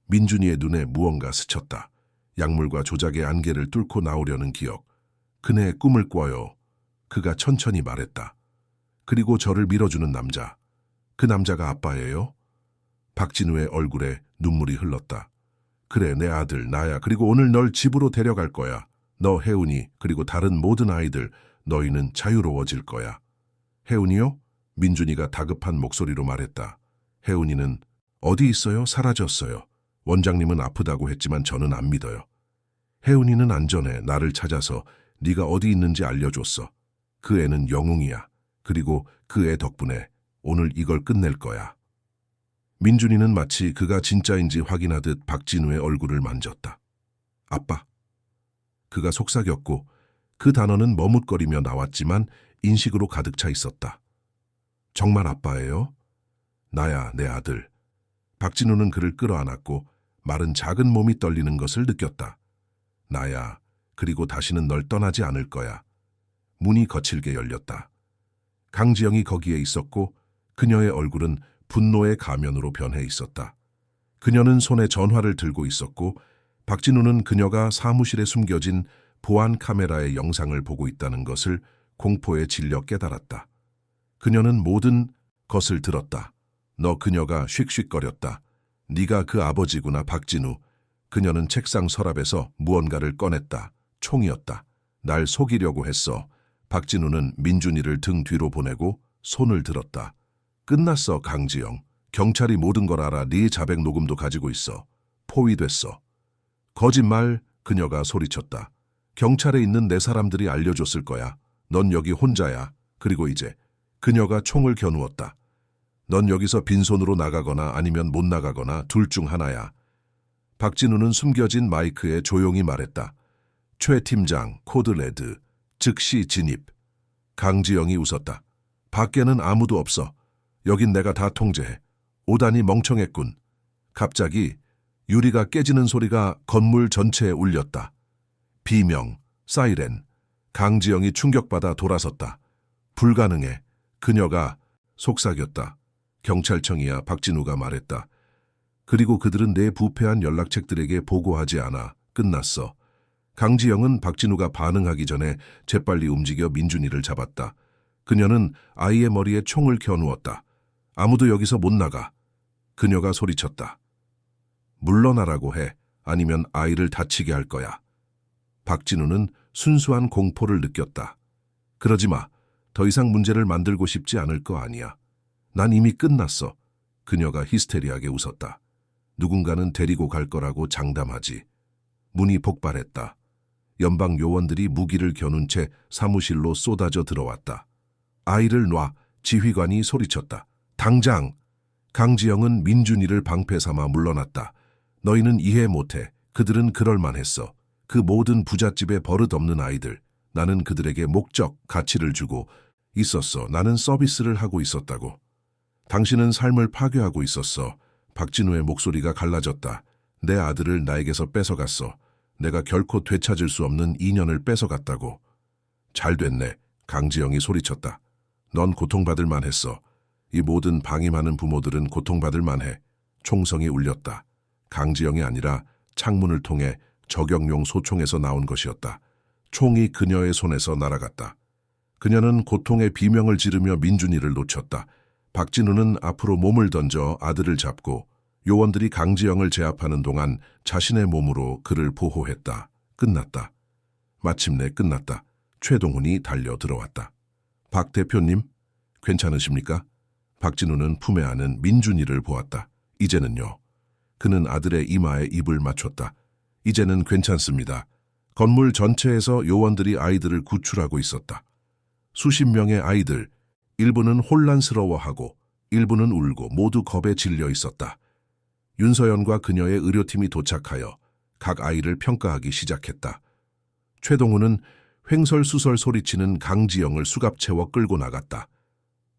민준이의 눈에 무언가 스쳤다. 약물과 조작의 안개를 뚫고 나오려는 기억. 그네의 꿈을 꿔요. 그가 천천히 말했다. 그리고 저를 밀어주는 남자. 그 남자가 아빠예요? 박진우의 얼굴에 눈물이 흘렀다. 그래, 내 아들, 나야. 그리고 오늘 널 집으로 데려갈 거야. 너, 혜운이, 그리고 다른 모든 아이들, 너희는 자유로워질 거야. 혜운이요? 민준이가 다급한 목소리로 말했다. 혜운이는 어디 있어요? 사라졌어요. 원장님은 아프다고 했지만 저는 안 믿어요. 혜운이는 안전해. 나를 찾아서 네가 어디 있는지 알려줬어. 그 애는 영웅이야. 그리고 그 애 덕분에 오늘 이걸 끝낼 거야. 민준이는 마치 그가 진짜인지 확인하듯 박진우의 얼굴을 만졌다. 아빠. 그가 속삭였고 그 단어는 머뭇거리며 나왔지만 인식으로 가득 차 있었다. 정말 아빠예요? 나야, 내 아들. 박진우는 그를 끌어안았고 마른 작은 몸이 떨리는 것을 느꼈다. 나야, 그리고 다시는 널 떠나지 않을 거야. 문이 거칠게 열렸다. 강지영이 거기에 있었고 그녀의 얼굴은 분노의 가면으로 변해 있었다. 그녀는 손에 전화를 들고 있었고 박진우는 그녀가 사무실에 숨겨진 보안 카메라의 영상을 보고 있다는 것을 공포에 질려 깨달았다. 그녀는 모든 것을 들었다. 너, 그녀가 쉭쉭거렸다. 네가 그 아버지구나, 박진우. 그녀는 책상 서랍에서 무언가를 꺼냈다. 총이었다. 날 속이려고 했어. 박진우는 민준이를 등 뒤로 보내고 손을 들었다. 끝났어, 강지영. 경찰이 모든 걸 알아. 네 자백 녹음도 가지고 있어. 포위됐어. 거짓말, 그녀가 소리쳤다. 경찰에 있는 내 사람들이 알려줬을 거야. 넌 여기 혼자야. 그리고 이제 그녀가 총을 겨누었다. 넌 여기서 빈손으로 나가거나 아니면 못 나가거나 둘 중 하나야. 박진우는 숨겨진 마이크에 조용히 말했다. 최 팀장, 코드 레드, 즉시 진입. 강지영이 웃었다. 밖에는 아무도 없어. 여긴 내가 다 통제해. 오단이 멍청했군. 갑자기 유리가 깨지는 소리가 건물 전체에 울렸다. 비명, 사이렌. 강지영이 충격받아 돌아섰다. 불가능해. 그녀가 속삭였다. 경찰청이야, 박진우가 말했다. 그리고 그들은 내 부패한 연락책들에게 보고하지 않아. 끝났어. 강지영은 박진우가 반응하기 전에 재빨리 움직여 민준이를 잡았다. 그녀는 아이의 머리에 총을 겨누었다. 아무도 여기서 못 나가. 그녀가 소리쳤다. 물러나라고 해. 아니면 아이를 다치게 할 거야. 박진우는 순수한 공포를 느꼈다. 그러지 마. 더 이상 문제를 만들고 싶지 않을 거 아니야. 난 이미 끝났어. 그녀가 히스테리하게 웃었다. 누군가는 데리고 갈 거라고 장담하지. 문이 폭발했다. 연방 요원들이 무기를 겨눈 채 사무실로 쏟아져 들어왔다. 아이를 놔. 지휘관이 소리쳤다. 당장! 강지영은 민준이를 방패 삼아 물러났다. 너희는 이해 못해. 그들은 그럴만했어. 그 모든 부잣집에 버릇없는 아이들. 나는 그들에게 목적, 가치를 주고 있었어. 나는 서비스를 하고 있었다고. 당신은 삶을 파괴하고 있었어. 박진우의 목소리가 갈라졌다. 내 아들을 나에게서 뺏어갔어. 내가 결코 되찾을 수 없는 인연을 뺏어갔다고. 잘 됐네. 강지영이 소리쳤다. 넌 고통받을 만했어. 이 모든 방임하는 부모들은 고통받을 만해. 총성이 울렸다. 강지영이 아니라 창문을 통해 저격용 소총에서 나온 것이었다. 총이 그녀의 손에서 날아갔다. 그녀는 고통의 비명을 지르며 민준이를 놓쳤다. 박진우는 앞으로 몸을 던져 아들을 잡고 요원들이 강지영을 제압하는 동안 자신의 몸으로 그를 보호했다. 끝났다. 마침내 끝났다. 최동훈이 달려 들어왔다. 박 대표님, 괜찮으십니까? 박진우는 품에 안은 민준이를 보았다. 이제는요. 그는 아들의 이마에 입을 맞췄다. 이제는 괜찮습니다. 건물 전체에서 요원들이 아이들을 구출하고 있었다. 수십 명의 아이들, 일부는 혼란스러워하고 일부는 울고 모두 겁에 질려 있었다. 윤서연과 그녀의 의료팀이 도착하여 각 아이를 평가하기 시작했다. 최동훈은 횡설수설 소리치는 강지영을 수갑 채워 끌고 나갔다.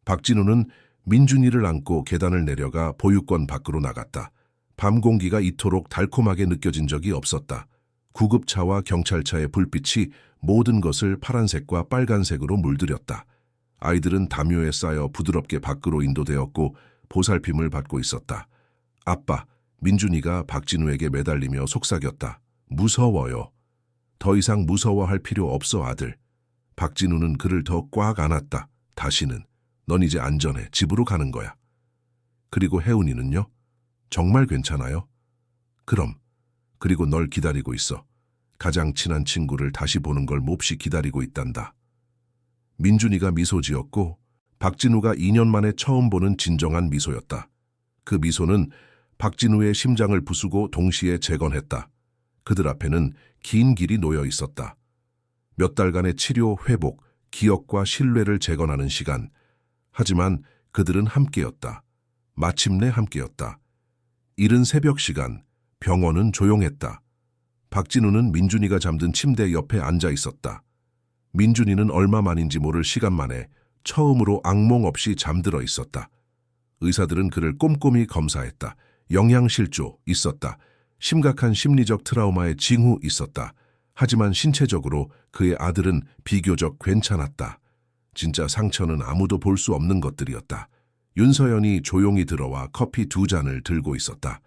박진우는 민준이를 안고 계단을 내려가 보육권 밖으로 나갔다. 밤 공기가 이토록 달콤하게 느껴진 적이 없었다. 구급차와 경찰차의 불빛이 모든 것을 파란색과 빨간색으로 물들였다. 아이들은 담요에 쌓여 부드럽게 밖으로 인도되었고 보살핌을 받고 있었다. 아빠, 민준이가 박진우에게 매달리며 속삭였다. 무서워요. 더 이상 무서워할 필요 없어, 아들. 박진우는 그를 더 꽉 안았다. 다시는. 넌 이제 안전해. 집으로 가는 거야. 그리고 혜운이는요? 정말 괜찮아요? 그럼. 그리고 널 기다리고 있어. 가장 친한 친구를 다시 보는 걸 몹시 기다리고 있단다. 민준이가 미소 지었고 박진우가 2년 만에 처음 보는 진정한 미소였다. 그 미소는 박진우의 심장을 부수고 동시에 재건했다. 그들 앞에는 긴 길이 놓여 있었다. 몇 달간의 치료, 회복, 기억과 신뢰를 재건하는 시간. 하지만 그들은 함께였다. 마침내 함께였다. 이른 새벽 시간, 병원은 조용했다. 박진우는 민준이가 잠든 침대 옆에 앉아 있었다. 민준이는 얼마 만인지 모를 시간 만에 처음으로 악몽 없이 잠들어 있었다. 의사들은 그를 꼼꼼히 검사했다. 영양실조 있었다. 심각한 심리적 트라우마의 징후 있었다. 하지만 신체적으로 그의 아들은 비교적 괜찮았다. 진짜 상처는 아무도 볼 수 없는 것들이었다. 윤서연이 조용히 들어와 커피 2잔을 들고 있었다.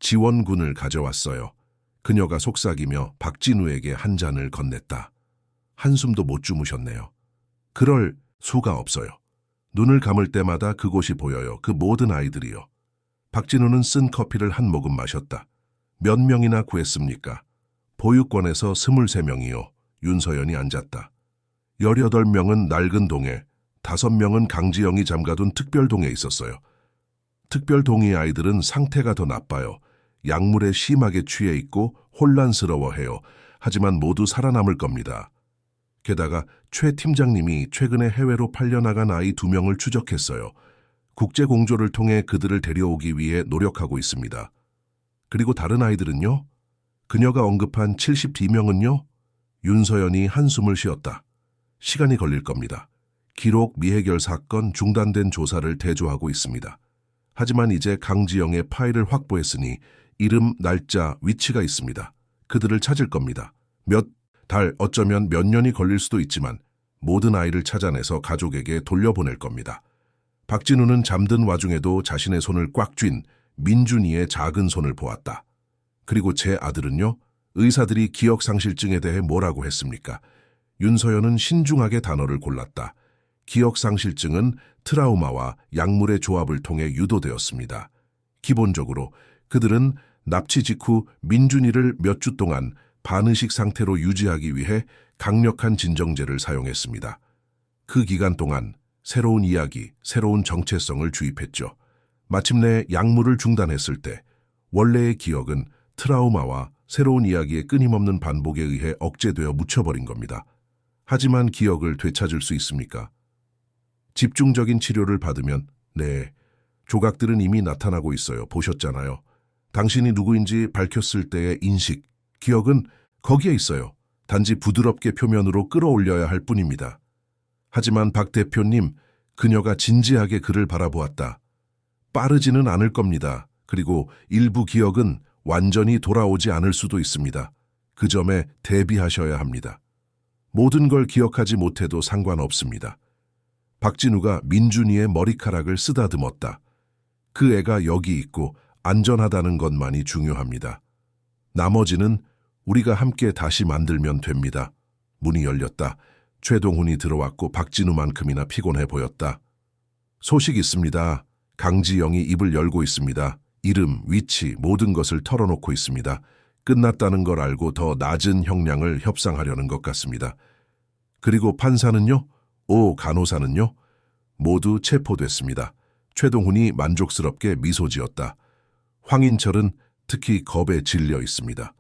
지원군을 가져왔어요. 그녀가 속삭이며 박진우에게 한 잔을 건넸다. 한숨도 못 주무셨네요. 그럴 수가 없어요. 눈을 감을 때마다 그곳이 보여요. 그 모든 아이들이요. 박진우는 쓴 커피를 한 모금 마셨다. 몇 명이나 구했습니까? 보육권에서 23명이요. 윤서연이 앉았다. 18명은 낡은 동에, 5명은 강지영이 잠가둔 특별동에 있었어요. 특별동의 아이들은 상태가 더 나빠요. 약물에 심하게 취해 있고 혼란스러워해요. 하지만 모두 살아남을 겁니다. 게다가 최 팀장님이 최근에 해외로 팔려나간 아이 2명을 추적했어요. 국제공조를 통해 그들을 데려오기 위해 노력하고 있습니다. 그리고 다른 아이들은요? 그녀가 언급한 72명은요? 윤서연이 한숨을 쉬었다. 시간이 걸릴 겁니다. 기록 미해결 사건 중단된 조사를 대조하고 있습니다. 하지만 이제 강지영의 파일을 확보했으니 이름, 날짜, 위치가 있습니다. 그들을 찾을 겁니다. 몇 달, 어쩌면 몇 년이 걸릴 수도 있지만 모든 아이를 찾아내서 가족에게 돌려보낼 겁니다. 박진우는 잠든 와중에도 자신의 손을 꽉 쥔 민준이의 작은 손을 보았다. 그리고 제 아들은요? 의사들이 기억상실증에 대해 뭐라고 했습니까? 윤서연은 신중하게 단어를 골랐다. 기억상실증은 트라우마와 약물의 조합을 통해 유도되었습니다. 기본적으로 그들은 납치 직후 민준이를 몇 주 동안 반의식 상태로 유지하기 위해 강력한 진정제를 사용했습니다. 그 기간 동안 새로운 이야기, 새로운 정체성을 주입했죠. 마침내 약물을 중단했을 때 원래의 기억은 트라우마와 새로운 이야기의 끊임없는 반복에 의해 억제되어 묻혀버린 겁니다. 하지만 기억을 되찾을 수 있습니까? 집중적인 치료를 받으면 네, 조각들은 이미 나타나고 있어요. 보셨잖아요. 당신이 누구인지 밝혔을 때의 인식, 기억은 거기에 있어요. 단지 부드럽게 표면으로 끌어올려야 할 뿐입니다. 하지만 박 대표님, 그녀가 진지하게 그를 바라보았다. 빠르지는 않을 겁니다. 그리고 일부 기억은 완전히 돌아오지 않을 수도 있습니다. 그 점에 대비하셔야 합니다. 모든 걸 기억하지 못해도 상관없습니다. 박진우가 민준이의 머리카락을 쓰다듬었다. 그 애가 여기 있고 안전하다는 것만이 중요합니다. 나머지는 우리가 함께 다시 만들면 됩니다. 문이 열렸다. 최동훈이 들어왔고 박진우만큼이나 피곤해 보였다. 소식 있습니다. 강지영이 입을 열고 있습니다. 이름, 위치, 모든 것을 털어놓고 있습니다. 끝났다는 걸 알고 더 낮은 형량을 협상하려는 것 같습니다. 그리고 판사는요? 간호사는요? 모두 체포됐습니다. 최동훈이 만족스럽게 미소 지었다. 황인철은 특히 겁에 질려 있습니다.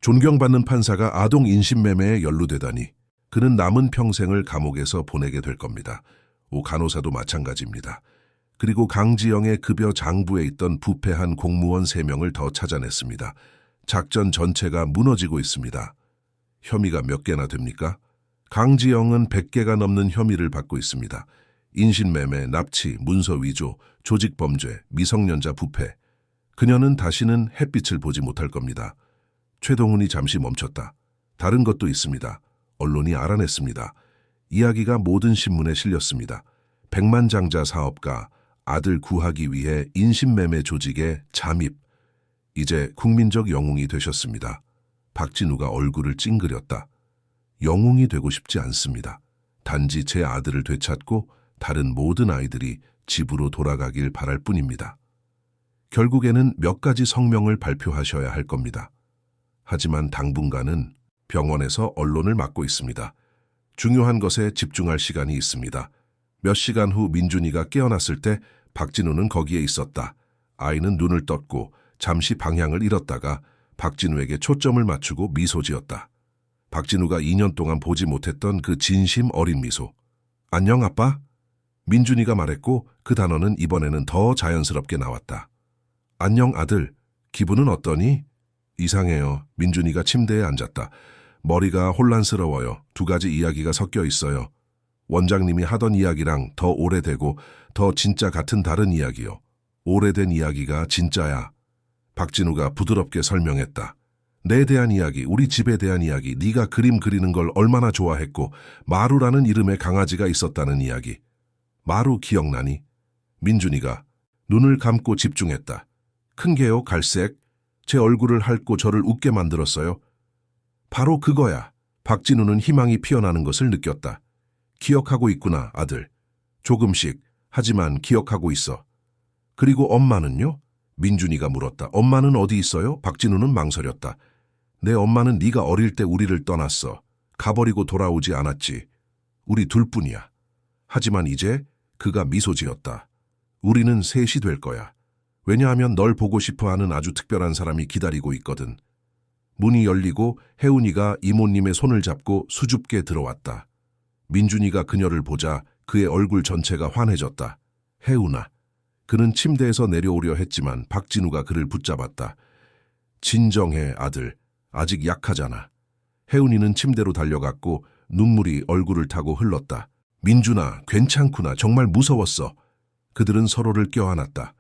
존경받는 판사가 아동 인신매매에 연루되다니 그는 남은 평생을 감옥에서 보내게 될 겁니다. 간호사도 마찬가지입니다. 그리고 강지영의 급여 장부에 있던 부패한 공무원 3명을 더 찾아냈습니다. 작전 전체가 무너지고 있습니다. 혐의가 몇 개나 됩니까? 강지영은 100개가 넘는 혐의를 받고 있습니다. 인신매매, 납치, 문서 위조, 조직범죄, 미성년자 부패. 그녀는 다시는 햇빛을 보지 못할 겁니다. 최동훈이 잠시 멈췄다. 다른 것도 있습니다. 언론이 알아냈습니다. 이야기가 모든 신문에 실렸습니다. 백만장자 사업가, 아들 구하기 위해 인신매매 조직에 잠입. 이제 국민적 영웅이 되셨습니다. 박진우가 얼굴을 찡그렸다. 영웅이 되고 싶지 않습니다. 단지 제 아들을 되찾고 다른 모든 아이들이 집으로 돌아가길 바랄 뿐입니다. 결국에는 몇 가지 성명을 발표하셔야 할 겁니다. 하지만 당분간은 병원에서 언론을 맡고 있습니다. 중요한 것에 집중할 시간이 있습니다. 몇 시간 후 민준이가 깨어났을 때 박진우는 거기에 있었다. 아이는 눈을 떴고 잠시 방향을 잃었다가 박진우에게 초점을 맞추고 미소 지었다. 박진우가 2년 동안 보지 못했던 그 진심 어린 미소. 안녕 아빠? 민준이가 말했고 그 단어는 이번에는 더 자연스럽게 나왔다. 안녕 아들, 기분은 어떠니? 이상해요. 민준이가 침대에 앉았다. 머리가 혼란스러워요. 2가지 이야기가 섞여 있어요. 원장님이 하던 이야기랑 더 오래되고 더 진짜 같은 다른 이야기요. 오래된 이야기가 진짜야. 박진우가 부드럽게 설명했다. 내 대한 이야기, 우리 집에 대한 이야기, 네가 그림 그리는 걸 얼마나 좋아했고 마루라는 이름의 강아지가 있었다는 이야기. 마루 기억나니? 민준이가 눈을 감고 집중했다. 큰 게요, 갈색. 제 얼굴을 핥고 저를 웃게 만들었어요. 바로 그거야. 박진우는 희망이 피어나는 것을 느꼈다. 기억하고 있구나, 아들. 조금씩, 하지만 기억하고 있어. 그리고 엄마는요? 민준이가 물었다. 엄마는 어디 있어요? 박진우는 망설였다. 내 엄마는 네가 어릴 때 우리를 떠났어. 가버리고 돌아오지 않았지. 우리 둘뿐이야. 하지만 이제 그가 미소 지었다. 우리는 셋이 될 거야. 왜냐하면 널 보고 싶어하는 아주 특별한 사람이 기다리고 있거든. 문이 열리고 혜운이가 이모님의 손을 잡고 수줍게 들어왔다. 민준이가 그녀를 보자 그의 얼굴 전체가 환해졌다. 혜운아. 그는 침대에서 내려오려 했지만 박진우가 그를 붙잡았다. 진정해 아들. 아직 약하잖아. 혜운이는 침대로 달려갔고 눈물이 얼굴을 타고 흘렀다. 민준아, 괜찮구나. 정말 무서웠어. 그들은 서로를 껴안았다.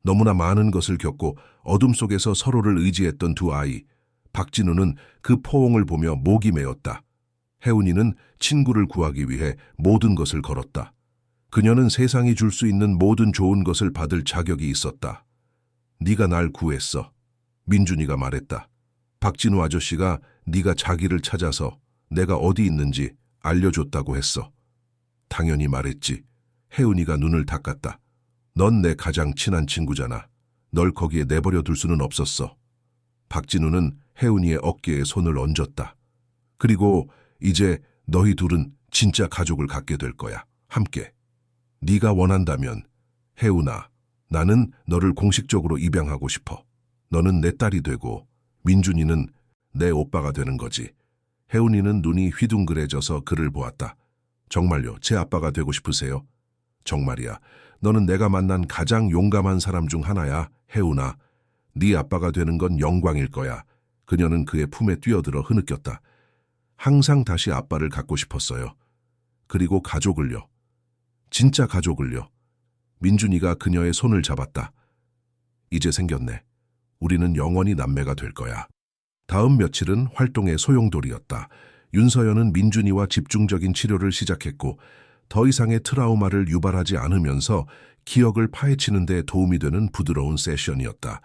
너무나 많은 것을 겪고 어둠 속에서 서로를 의지했던 두 아이. 박진우는 그 포옹을 보며 목이 메었다. 혜운이는 친구를 구하기 위해 모든 것을 걸었다. 그녀는 세상이 줄 수 있는 모든 좋은 것을 받을 자격이 있었다. 네가 날 구했어. 민준이가 말했다. 박진우 아저씨가 네가 자기를 찾아서 내가 어디 있는지 알려줬다고 했어. 당연히 말했지. 혜운이가 눈을 닦았다. 넌 내 가장 친한 친구잖아. 널 거기에 내버려 둘 수는 없었어. 박진우는 혜운이의 어깨에 손을 얹었다. 그리고 이제 너희 둘은 진짜 가족을 갖게 될 거야. 함께. 네가 원한다면. 혜운아, 나는 너를 공식적으로 입양하고 싶어. 너는 내 딸이 되고 민준이는 내 오빠가 되는 거지. 혜운이는 눈이 휘둥그레져서 그를 보았다. 정말요, 제 아빠가 되고 싶으세요? 정말이야. 너는 내가 만난 가장 용감한 사람 중 하나야, 혜운아. 네 아빠가 되는 건 영광일 거야. 그녀는 그의 품에 뛰어들어 흐느꼈다. 항상 다시 아빠를 갖고 싶었어요. 그리고 가족을요. 진짜 가족을요. 민준이가 그녀의 손을 잡았다. 이제 생겼네. 우리는 영원히 남매가 될 거야. 다음 며칠은 활동의 소용돌이였다. 윤서연은 민준이와 집중적인 치료를 시작했고 더 이상의 트라우마를 유발하지 않으면서 기억을 파헤치는 데 도움이 되는 부드러운 세션이었다.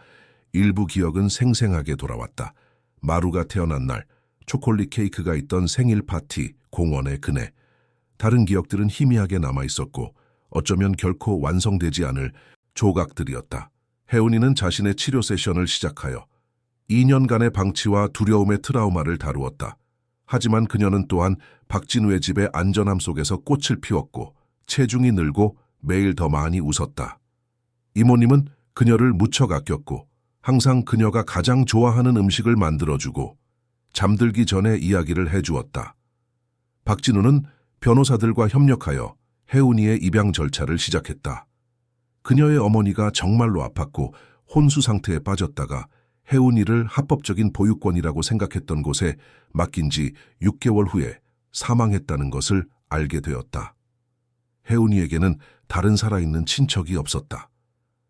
일부 기억은 생생하게 돌아왔다. 마루가 태어난 날, 초콜릿 케이크가 있던 생일 파티, 공원의 그네. 다른 기억들은 희미하게 남아있었고 어쩌면 결코 완성되지 않을 조각들이었다. 혜은이는 자신의 치료 세션을 시작하여 2년간의 방치와 두려움의 트라우마를 다루었다. 하지만 그녀는 또한 박진우의 집의 안전함 속에서 꽃을 피웠고 체중이 늘고 매일 더 많이 웃었다. 이모님은 그녀를 무척 아꼈고 항상 그녀가 가장 좋아하는 음식을 만들어주고 잠들기 전에 이야기를 해주었다. 박진우는 변호사들과 협력하여 혜은이의 입양 절차를 시작했다. 그녀의 어머니가 정말로 아팠고 혼수 상태에 빠졌다가 혜은이를 합법적인 보육원이라고 생각했던 곳에 맡긴 지 6개월 후에 사망했다는 것을 알게 되었다. 혜은이에게는 다른 살아있는 친척이 없었다.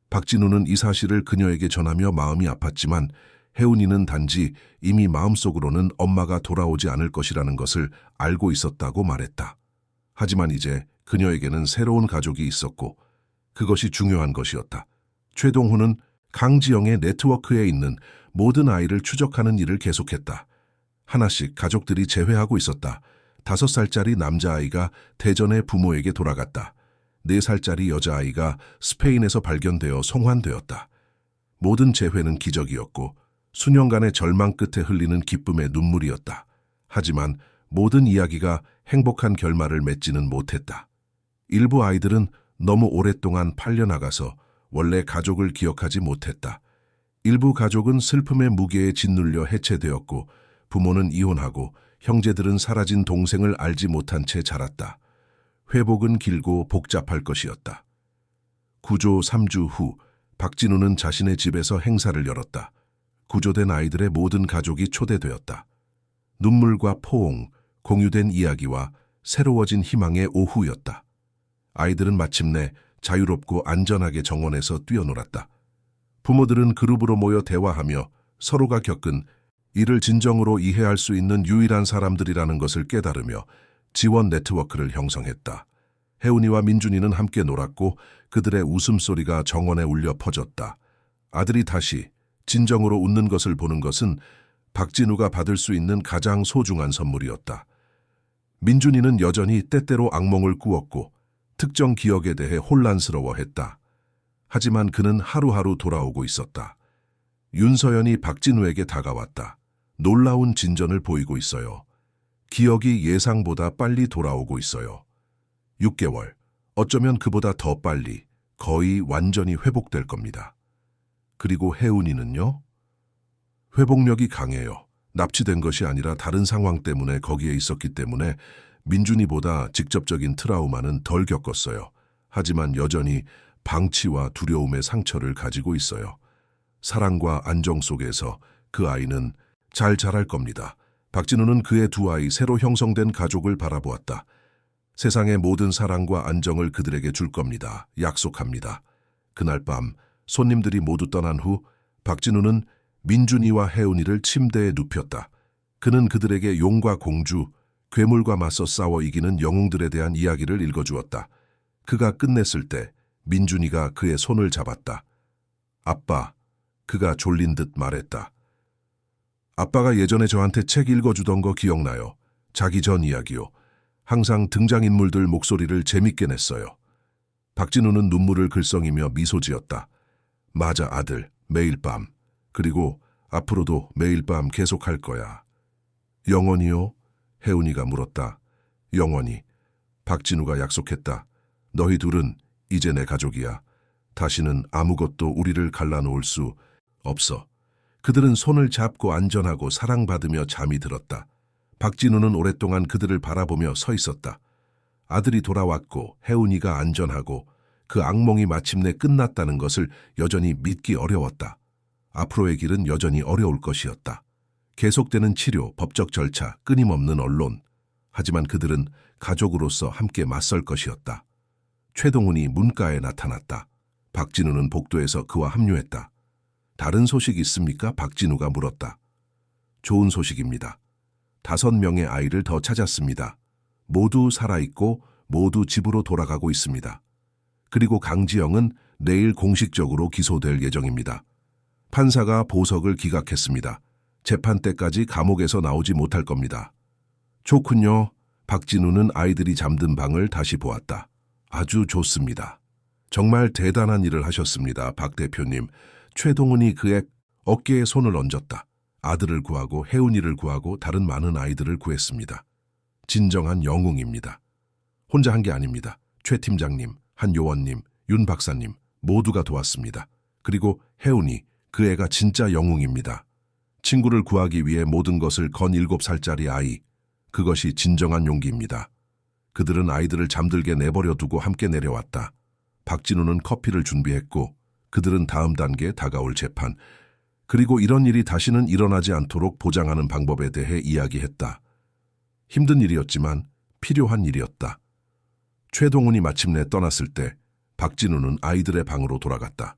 박진우는 이 사실을 그녀에게 전하며 마음이 아팠지만 혜은이는 단지 이미 마음속으로는 엄마가 돌아오지 않을 것이라는 것을 알고 있었다고 말했다. 하지만 이제 그녀에게는 새로운 가족이 있었고 그것이 중요한 것이었다. 최동훈은 강지영의 네트워크에 있는 모든 아이를 추적하는 일을 계속했다. 하나씩 가족들이 재회하고 있었다. 5살짜리 남자아이가 대전의 부모에게 돌아갔다. 4살짜리 여자아이가 스페인에서 발견되어 송환되었다. 모든 재회는 기적이었고 수년간의 절망 끝에 흘리는 기쁨의 눈물이었다. 하지만 모든 이야기가 행복한 결말을 맺지는 못했다. 일부 아이들은 너무 오랫동안 팔려나가서 원래 가족을 기억하지 못했다. 일부 가족은 슬픔의 무게에 짓눌려 해체되었고 부모는 이혼하고 형제들은 사라진 동생을 알지 못한 채 자랐다. 회복은 길고 복잡할 것이었다. 구조 3주 후 박진우는 자신의 집에서 행사를 열었다. 구조된 아이들의 모든 가족이 초대되었다. 눈물과 포옹, 공유된 이야기와 새로워진 희망의 오후였다. 아이들은 마침내 자유롭고 안전하게 정원에서 뛰어놀았다. 부모들은 그룹으로 모여 대화하며 서로가 겪은 이를 진정으로 이해할 수 있는 유일한 사람들이라는 것을 깨달으며 지원 네트워크를 형성했다. 혜은이와 민준이는 함께 놀았고 그들의 웃음소리가 정원에 울려 퍼졌다. 아들이 다시 진정으로 웃는 것을 보는 것은 박진우가 받을 수 있는 가장 소중한 선물이었다. 민준이는 여전히 때때로 악몽을 꾸었고 특정 기억에 대해 혼란스러워했다. 하지만 그는 하루하루 돌아오고 있었다. 윤서연이 박진우에게 다가왔다. 놀라운 진전을 보이고 있어요. 기억이 예상보다 빨리 돌아오고 있어요. 6개월, 어쩌면 그보다 더 빨리, 거의 완전히 회복될 겁니다. 그리고 혜은이는요? 회복력이 강해요. 납치된 것이 아니라 다른 상황 때문에 거기에 있었기 때문에 민준이보다 직접적인 트라우마는 덜 겪었어요. 하지만 여전히 방치와 두려움의 상처를 가지고 있어요. 사랑과 안정 속에서 그 아이는 잘 자랄 겁니다. 박진우는 그의 두 아이 새로 형성된 가족을 바라보았다. 세상의 모든 사랑과 안정을 그들에게 줄 겁니다. 약속합니다. 그날 밤 손님들이 모두 떠난 후 박진우는 민준이와 혜은이를 침대에 눕혔다. 그는 그들에게 용과 공주, 괴물과 맞서 싸워 이기는 영웅들에 대한 이야기를 읽어주었다. 그가 끝냈을 때 민준이가 그의 손을 잡았다. 아빠, 그가 졸린 듯 말했다. 아빠가 예전에 저한테 책 읽어주던 거 기억나요? 자기 전 이야기요. 항상 등장인물들 목소리를 재밌게 냈어요. 박진우는 눈물을 글썽이며 미소 지었다. 맞아, 아들. 매일 밤. 그리고 앞으로도 매일 밤 계속할 거야. 영원히요? 혜은이가 물었다. 영원히. 박진우가 약속했다. 너희 둘은 이제 내 가족이야. 다시는 아무것도 우리를 갈라놓을 수 없어. 그들은 손을 잡고 안전하고 사랑받으며 잠이 들었다. 박진우는 오랫동안 그들을 바라보며 서 있었다. 아들이 돌아왔고 혜은이가 안전하고 그 악몽이 마침내 끝났다는 것을 여전히 믿기 어려웠다. 앞으로의 길은 여전히 어려울 것이었다. 계속되는 치료, 법적 절차, 끊임없는 언론. 하지만 그들은 가족으로서 함께 맞설 것이었다. 최동훈이 문가에 나타났다. 박진우는 복도에서 그와 합류했다. 다른 소식 있습니까? 박진우가 물었다. 좋은 소식입니다. 5명의 아이를 더 찾았습니다. 모두 살아있고 모두 집으로 돌아가고 있습니다. 그리고 강지영은 내일 공식적으로 기소될 예정입니다. 판사가 보석을 기각했습니다. 재판 때까지 감옥에서 나오지 못할 겁니다. 좋군요. 박진우는 아이들이 잠든 방을 다시 보았다. 아주 좋습니다. 정말 대단한 일을 하셨습니다, 박 대표님. 최동훈이 그의 어깨에 손을 얹었다. 아들을 구하고 혜운이를 구하고 다른 많은 아이들을 구했습니다. 진정한 영웅입니다. 혼자 한 게 아닙니다. 최 팀장님, 한 요원님, 윤 박사님 모두가 도왔습니다. 그리고 혜운이, 그 애가 진짜 영웅입니다. 친구를 구하기 위해 모든 것을 건 7살짜리 아이. 그것이 진정한 용기입니다. 그들은 아이들을 잠들게 내버려 두고 함께 내려왔다. 박진우는 커피를 준비했고 그들은 다음 단계에 다가올 재판, 그리고 이런 일이 다시는 일어나지 않도록 보장하는 방법에 대해 이야기했다. 힘든 일이었지만 필요한 일이었다. 최동훈이 마침내 떠났을 때 박진우는 아이들의 방으로 돌아갔다.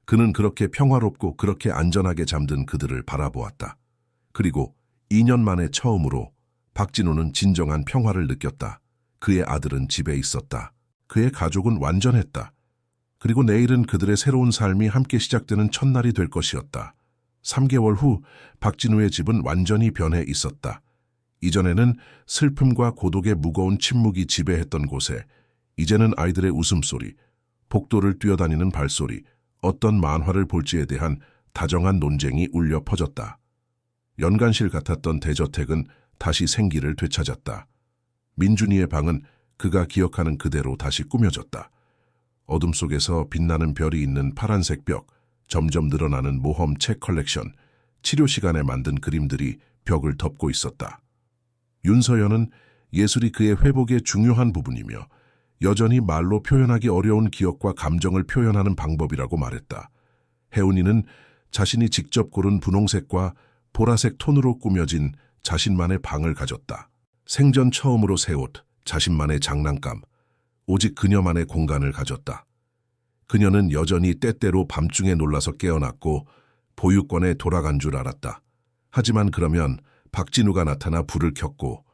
그는 그렇게 평화롭고 그렇게 안전하게 잠든 그들을 바라보았다. 그리고 2년 만에 처음으로 박진우는 진정한 평화를 느꼈다. 그의 아들은 집에 있었다. 그의 가족은 완전했다. 그리고 내일은 그들의 새로운 삶이 함께 시작되는 첫날이 될 것이었다. 3개월 후 박진우의 집은 완전히 변해 있었다. 이전에는 슬픔과 고독의 무거운 침묵이 지배했던 곳에 이제는 아이들의 웃음소리, 복도를 뛰어다니는 발소리, 어떤 만화를 볼지에 대한 다정한 논쟁이 울려 퍼졌다. 연간실 같았던 대저택은 다시 생기를 되찾았다. 민준이의 방은 그가 기억하는 그대로 다시 꾸며졌다. 어둠 속에서 빛나는 별이 있는 파란색 벽, 점점 늘어나는 모험 책 컬렉션, 치료 시간에 만든 그림들이 벽을 덮고 있었다. 윤서연은 예술이 그의 회복의 중요한 부분이며 여전히 말로 표현하기 어려운 기억과 감정을 표현하는 방법이라고 말했다. 혜운이는 자신이 직접 고른 분홍색과 보라색 톤으로 꾸며진 자신만의 방을 가졌다. 생전 처음으로 새 옷, 자신만의 장난감, 오직 그녀만의 공간을 가졌다. 그녀는 여전히 때때로 밤중에 놀라서 깨어났고 보육원에 돌아간 줄 알았다. 하지만 그러면 박진우가 나타나 불을 켰고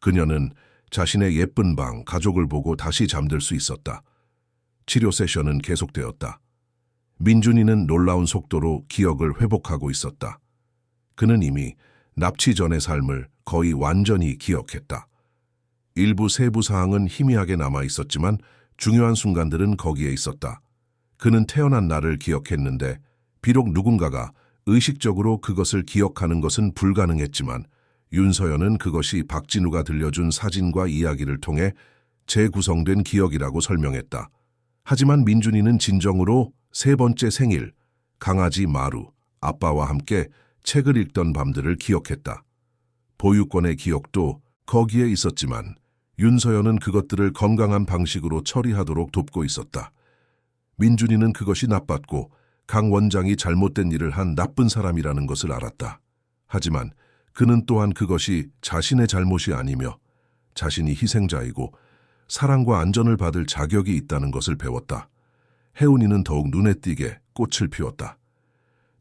그녀는 자신의 예쁜 방, 가족을 보고 다시 잠들 수 있었다. 치료 세션은 계속되었다. 민준이는 놀라운 속도로 기억을 회복하고 있었다. 그는 이미 납치 전의 삶을 거의 완전히 기억했다. 일부 세부 사항은 희미하게 남아 있었지만 중요한 순간들은 거기에 있었다. 그는 태어난 날을 기억했는데 비록 누군가가 의식적으로 그것을 기억하는 것은 불가능했지만 윤서연은 그것이 박진우가 들려준 사진과 이야기를 통해 재구성된 기억이라고 설명했다. 하지만 민준이는 진정으로 3번째 생일, 강아지 마루, 아빠와 함께 책을 읽던 밤들을 기억했다. 보육원의 기억도 거기에 있었지만 윤서연은 그것들을 건강한 방식으로 처리하도록 돕고 있었다. 민준이는 그것이 나빴고 강 원장이 잘못된 일을 한 나쁜 사람이라는 것을 알았다. 하지만 그는 또한 그것이 자신의 잘못이 아니며 자신이 희생자이고 사랑과 안전을 받을 자격이 있다는 것을 배웠다. 혜운이는 더욱 눈에 띄게 꽃을 피웠다.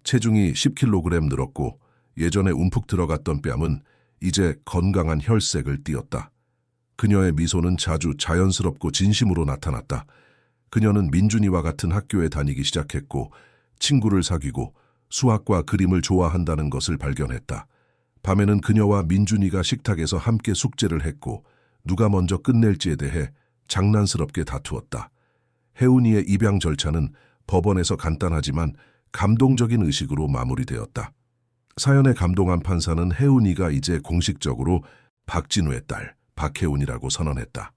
체중이 10kg 늘었고 예전에 움푹 들어갔던 뺨은 이제 건강한 혈색을 띠었다. 그녀의 미소는 자주 자연스럽고 진심으로 나타났다. 그녀는 민준이와 같은 학교에 다니기 시작했고 친구를 사귀고 수학과 그림을 좋아한다는 것을 발견했다. 밤에는 그녀와 민준이가 식탁에서 함께 숙제를 했고 누가 먼저 끝낼지에 대해 장난스럽게 다투었다. 혜운이의 입양 절차는 법원에서 간단하지만 감동적인 의식으로 마무리되었다. 사연에 감동한 판사는 혜운이가 이제 공식적으로 박진우의 딸 박혜운이라고 선언했다.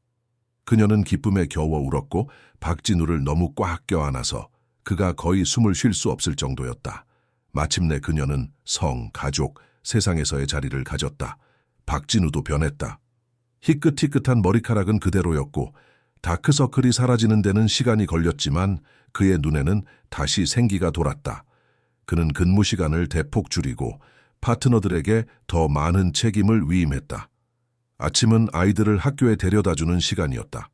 그녀는 기쁨에 겨워 울었고 박진우를 너무 꽉 껴안아서 그가 거의 숨을 쉴 수 없을 정도였다. 마침내 그녀는 성, 가족, 세상에서의 자리를 가졌다. 박진우도 변했다. 희끗희끗한 머리카락은 그대로였고 다크서클이 사라지는 데는 시간이 걸렸지만 그의 눈에는 다시 생기가 돌았다. 그는 근무 시간을 대폭 줄이고 파트너들에게 더 많은 책임을 위임했다. 아침은 아이들을 학교에 데려다주는 시간이었다.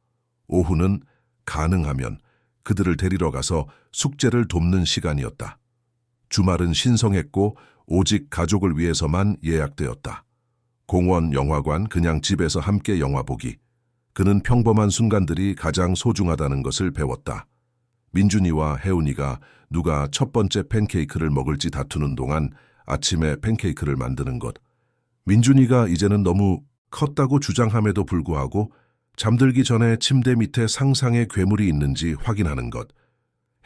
오후는 가능하면 그들을 데리러 가서 숙제를 돕는 시간이었다. 주말은 신성했고 오직 가족을 위해서만 예약되었다. 공원, 영화관, 그냥 집에서 함께 영화 보기. 그는 평범한 순간들이 가장 소중하다는 것을 배웠다. 민준이와 혜운이가 누가 첫 번째 팬케이크를 먹을지 다투는 동안 아침에 팬케이크를 만드는 것. 민준이가 이제는 너무 컸다고 주장함에도 불구하고 잠들기 전에 침대 밑에 상상의 괴물이 있는지 확인하는 것.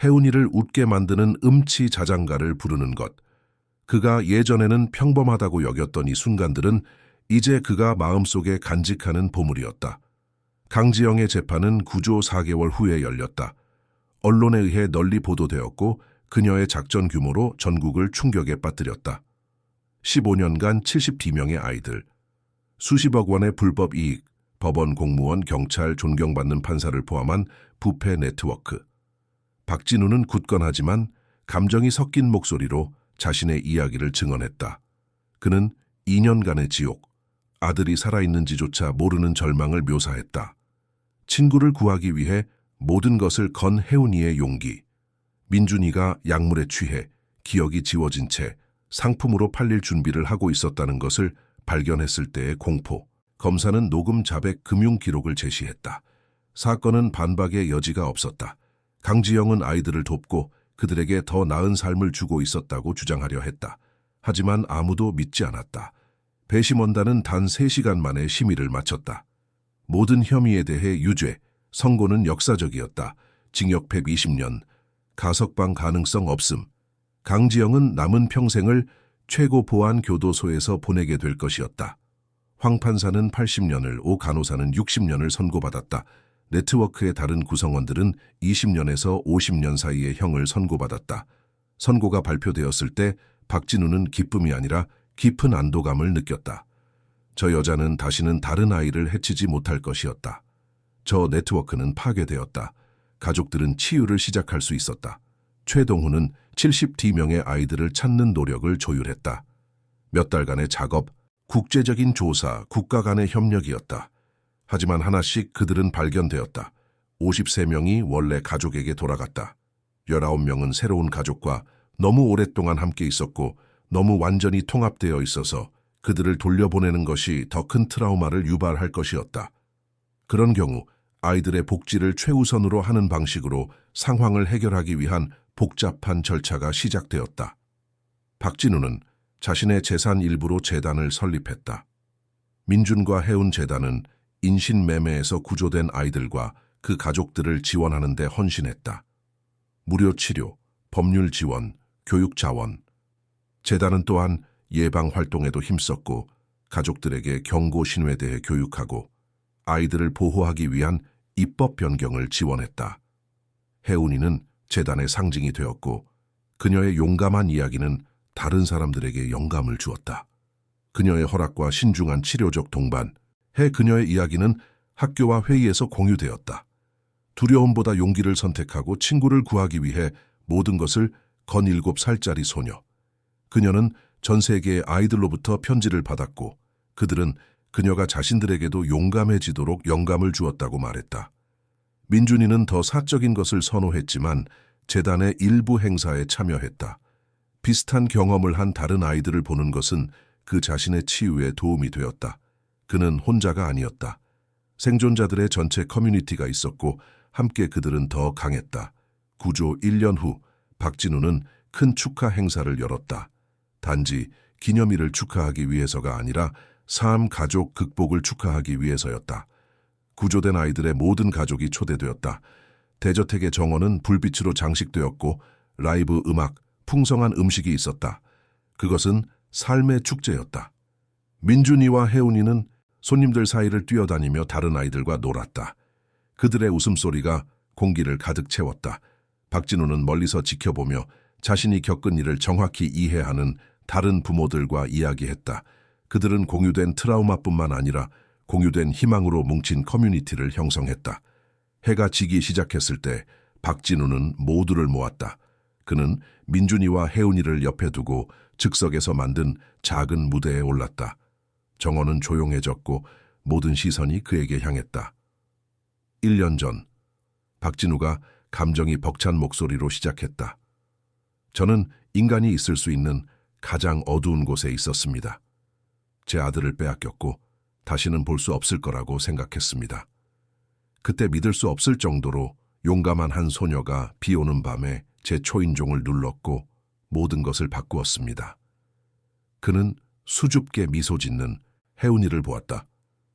혜운이를 웃게 만드는 음치 자장가를 부르는 것. 그가 예전에는 평범하다고 여겼던 이 순간들은 이제 그가 마음속에 간직하는 보물이었다. 강지영의 재판은 구조 4개월 후에 열렸다. 언론에 의해 널리 보도되었고 그녀의 작전 규모로 전국을 충격에 빠뜨렸다. 15년간 72명의 아이들, 수십억 원의 불법 이익, 법원, 공무원, 경찰, 존경받는 판사를 포함한 부패 네트워크. 박진우는 굳건하지만 감정이 섞인 목소리로 자신의 이야기를 증언했다. 그는 2년간의 지옥, 아들이 살아있는지조차 모르는 절망을 묘사했다. 친구를 구하기 위해 모든 것을 건 혜운이의 용기. 민준이가 약물에 취해 기억이 지워진 채 상품으로 팔릴 준비를 하고 있었다는 것을 발견했을 때의 공포. 검사는 녹음 자백 금융 기록을 제시했다. 사건은 반박의 여지가 없었다. 강지영은 아이들을 돕고 그들에게 더 나은 삶을 주고 있었다고 주장하려 했다. 하지만 아무도 믿지 않았다. 배심원단은 단 3시간 만에 심의를 마쳤다. 모든 혐의에 대해 유죄, 선고는 역사적이었다. 징역 120년, 가석방 가능성 없음. 강지영은 남은 평생을 최고 보안 교도소에서 보내게 될 것이었다. 황 판사는 80년을, 오 간호사는 60년을 선고받았다. 네트워크의 다른 구성원들은 20년에서 50년 사이의 형을 선고받았다. 선고가 발표되었을 때 박진우는 기쁨이 아니라 깊은 안도감을 느꼈다. 저 여자는 다시는 다른 아이를 해치지 못할 것이었다. 저 네트워크는 파괴되었다. 가족들은 치유를 시작할 수 있었다. 최동훈은 70D명의 아이들을 찾는 노력을 조율했다. 몇 달간의 작업, 국제적인 조사, 국가 간의 협력이었다. 하지만 하나씩 그들은 발견되었다. 53명이 원래 가족에게 돌아갔다. 19명은 새로운 가족과 너무 오랫동안 함께 있었고 너무 완전히 통합되어 있어서 그들을 돌려보내는 것이 더 큰 트라우마를 유발할 것이었다. 그런 경우 아이들의 복지를 최우선으로 하는 방식으로 상황을 해결하기 위한 복잡한 절차가 시작되었다. 박진우는 자신의 재산 일부로 재단을 설립했다. 민준과 혜운 재단은 인신매매에서 구조된 아이들과 그 가족들을 지원하는 데 헌신했다. 무료 치료, 법률 지원, 교육 자원. 재단은 또한 예방 활동에도 힘썼고 가족들에게 경고 신호에 대해 교육하고 아이들을 보호하기 위한 입법 변경을 지원했다. 혜운이는 재단의 상징이 되었고 그녀의 용감한 이야기는 다른 사람들에게 영감을 주었다. 그녀의 허락과 신중한 치료적 동반, 그녀의 이야기는 학교와 회의에서 공유되었다. 두려움보다 용기를 선택하고 친구를 구하기 위해 모든 것을 건 7살짜리 소녀. 그녀는 전 세계의 아이들로부터 편지를 받았고 그들은 그녀가 자신들에게도 용감해지도록 영감을 주었다고 말했다. 민준이는 더 사적인 것을 선호했지만 재단의 일부 행사에 참여했다. 비슷한 경험을 한 다른 아이들을 보는 것은 그 자신의 치유에 도움이 되었다. 그는 혼자가 아니었다. 생존자들의 전체 커뮤니티가 있었고 함께 그들은 더 강했다. 구조 1년 후 박진우는 큰 축하 행사를 열었다. 단지 기념일을 축하하기 위해서가 아니라 삶 가족 극복을 축하하기 위해서였다. 구조된 아이들의 모든 가족이 초대되었다. 대저택의 정원은 불빛으로 장식되었고 라이브 음악, 풍성한 음식이 있었다. 그것은 삶의 축제였다. 민준이와 혜운이는 손님들 사이를 뛰어다니며 다른 아이들과 놀았다. 그들의 웃음소리가 공기를 가득 채웠다. 박진우는 멀리서 지켜보며 자신이 겪은 일을 정확히 이해하는 다른 부모들과 이야기했다. 그들은 공유된 트라우마뿐만 아니라 공유된 희망으로 뭉친 커뮤니티를 형성했다. 해가 지기 시작했을 때 박진우는 모두를 모았다. 그는 민준이와 혜운이를 옆에 두고 즉석에서 만든 작은 무대에 올랐다. 정원은 조용해졌고 모든 시선이 그에게 향했다. 1년 전 박진우가 감정이 벅찬 목소리로 시작했다. 저는 인간이 있을 수 있는 가장 어두운 곳에 있었습니다. 제 아들을 빼앗겼고 다시는 볼 수 없을 거라고 생각했습니다. 그때 믿을 수 없을 정도로 용감한 한 소녀가 비 오는 밤에 제 초인종을 눌렀고 모든 것을 바꾸었습니다. 그는 수줍게 미소 짓는 혜운이를 보았다.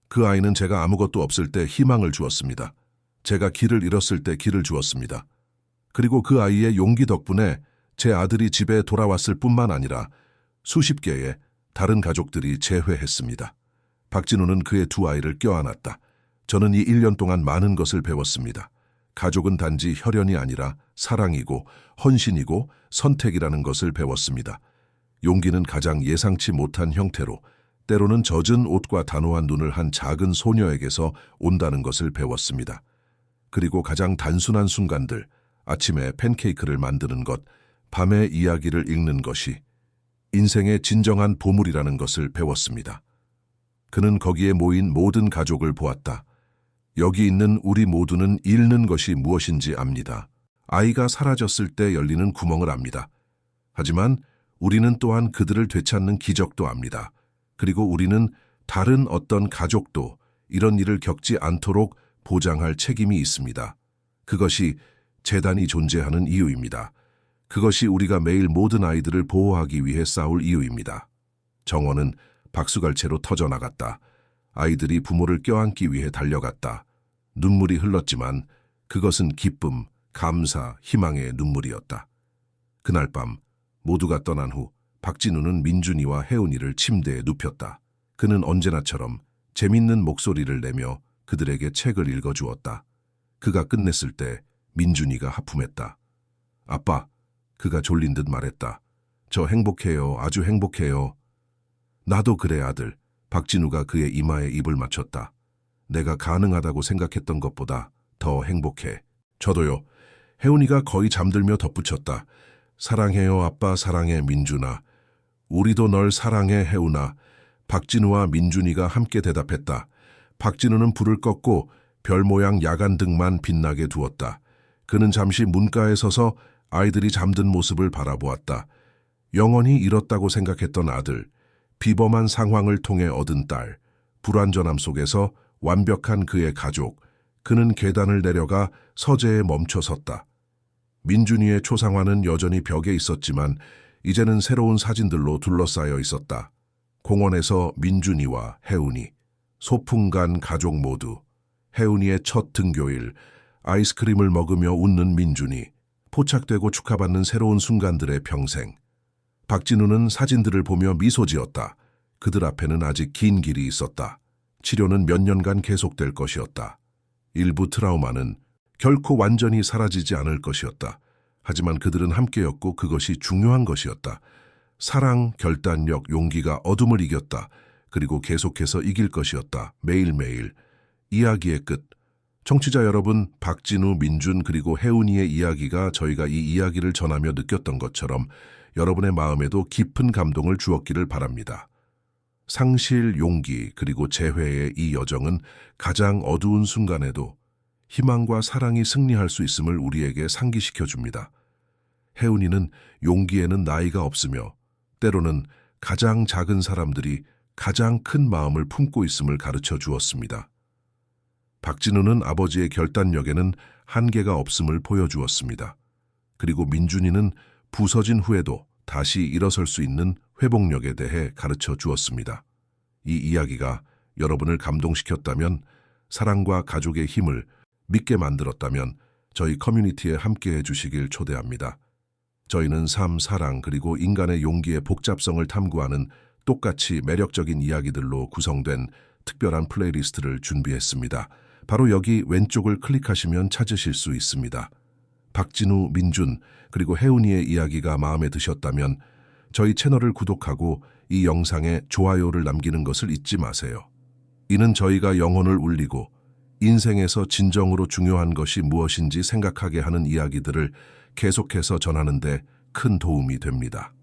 그 아이는 제가 아무것도 없을 때 희망을 주었습니다. 제가 길을 잃었을 때 길을 주었습니다. 그리고 그 아이의 용기 덕분에 제 아들이 집에 돌아왔을 뿐만 아니라 수십 개의 다른 가족들이 재회했습니다. 박진우는 그의 두 아이를 껴안았다. 저는 이 1년 동안 많은 것을 배웠습니다. 가족은 단지 혈연이 아니라 사랑이고 헌신이고 선택이라는 것을 배웠습니다. 용기는 가장 예상치 못한 형태로 때로는 젖은 옷과 단호한 눈을 한 작은 소녀에게서 온다는 것을 배웠습니다. 그리고 가장 단순한 순간들, 아침에 팬케이크를 만드는 것, 밤에 이야기를 읽는 것이 인생의 진정한 보물이라는 것을 배웠습니다. 그는 거기에 모인 모든 가족을 보았다. 여기 있는 우리 모두는 잃는 것이 무엇인지 압니다. 아이가 사라졌을 때 열리는 구멍을 압니다. 하지만 우리는 또한 그들을 되찾는 기적도 압니다. 그리고 우리는 다른 어떤 가족도 이런 일을 겪지 않도록 보장할 책임이 있습니다. 그것이 재단이 존재하는 이유입니다. 그것이 우리가 매일 모든 아이들을 보호하기 위해 싸울 이유입니다. 정원은 박수갈채로 터져나갔다. 아이들이 부모를 껴안기 위해 달려갔다. 눈물이 흘렀지만 그것은 기쁨, 감사, 희망의 눈물이었다. 그날 밤 모두가 떠난 후 박진우는 민준이와 혜운이를 침대에 눕혔다. 그는 언제나처럼 재밌는 목소리를 내며 그들에게 책을 읽어주었다. 그가 끝냈을 때 민준이가 하품했다. 아빠, 그가 졸린 듯 말했다. 저 행복해요. 아주 행복해요. 나도 그래 아들. 박진우가 그의 이마에 입을 맞췄다. 내가 가능하다고 생각했던 것보다 더 행복해. 저도요. 혜운이가 거의 잠들며 덧붙였다. 사랑해요 아빠 사랑해 민준아. 우리도 널 사랑해 혜운아. 박진우와 민준이가 함께 대답했다. 박진우는 불을 껐고 별 모양 야간등만 빛나게 두었다. 그는 잠시 문가에 서서 아이들이 잠든 모습을 바라보았다. 영원히 잃었다고 생각했던 아들, 비범한 상황을 통해 얻은 딸, 불완전함 속에서 완벽한 그의 가족, 그는 계단을 내려가 서재에 멈춰 섰다. 민준이의 초상화는 여전히 벽에 있었지만 이제는 새로운 사진들로 둘러싸여 있었다. 공원에서 민준이와 혜운이, 소풍 간 가족 모두, 혜운이의 첫 등교일, 아이스크림을 먹으며 웃는 민준이, 포착되고 축하받는 새로운 순간들의 평생. 박진우는 사진들을 보며 미소 지었다. 그들 앞에는 아직 긴 길이 있었다. 치료는 몇 년간 계속될 것이었다. 일부 트라우마는 결코 완전히 사라지지 않을 것이었다. 하지만 그들은 함께였고 그것이 중요한 것이었다. 사랑, 결단력, 용기가 어둠을 이겼다. 그리고 계속해서 이길 것이었다. 매일매일. 이야기의 끝. 청취자 여러분, 박진우, 민준 그리고 혜운이의 이야기가 저희가 이 이야기를 전하며 느꼈던 것처럼 여러분의 마음에도 깊은 감동을 주었기를 바랍니다. 상실, 용기 그리고 재회의 이 여정은 가장 어두운 순간에도 희망과 사랑이 승리할 수 있음을 우리에게 상기시켜 줍니다. 혜운이는 용기에는 나이가 없으며 때로는 가장 작은 사람들이 가장 큰 마음을 품고 있음을 가르쳐 주었습니다. 박진우는 아버지의 결단력에는 한계가 없음을 보여주었습니다. 그리고 민준이는 부서진 후에도 다시 일어설 수 있는 회복력에 대해 가르쳐 주었습니다. 이 이야기가 여러분을 감동시켰다면, 사랑과 가족의 힘을 믿게 만들었다면 저희 커뮤니티에 함께해 주시길 초대합니다. 저희는 삶, 사랑 그리고 인간의 용기의 복잡성을 탐구하는 똑같이 매력적인 이야기들로 구성된 특별한 플레이리스트를 준비했습니다. 바로 여기 왼쪽을 클릭하시면 찾으실 수 있습니다. 박진우, 민준, 그리고 혜운이의 이야기가 마음에 드셨다면 저희 채널을 구독하고 이 영상에 좋아요를 남기는 것을 잊지 마세요. 이는 저희가 영혼을 울리고 인생에서 진정으로 중요한 것이 무엇인지 생각하게 하는 이야기들을 계속해서 전하는 데 큰 도움이 됩니다.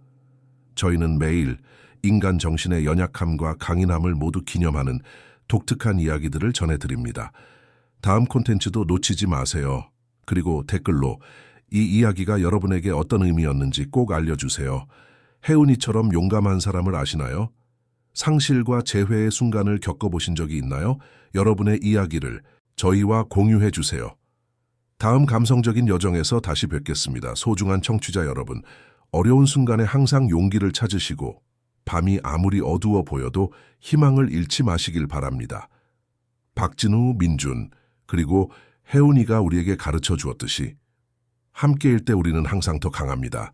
저희는 매일 인간 정신의 연약함과 강인함을 모두 기념하는 독특한 이야기들을 전해드립니다. 다음 콘텐츠도 놓치지 마세요. 그리고 댓글로 이 이야기가 여러분에게 어떤 의미였는지 꼭 알려주세요. 혜운이처럼 용감한 사람을 아시나요? 상실과 재회의 순간을 겪어보신 적이 있나요? 여러분의 이야기를 저희와 공유해 주세요. 다음 감성적인 여정에서 다시 뵙겠습니다. 소중한 청취자 여러분, 어려운 순간에 항상 용기를 찾으시고 밤이 아무리 어두워 보여도 희망을 잃지 마시길 바랍니다. 박진우, 민준, 그리고 혜운이가 우리에게 가르쳐 주었듯이 함께일 때 우리는 항상 더 강합니다.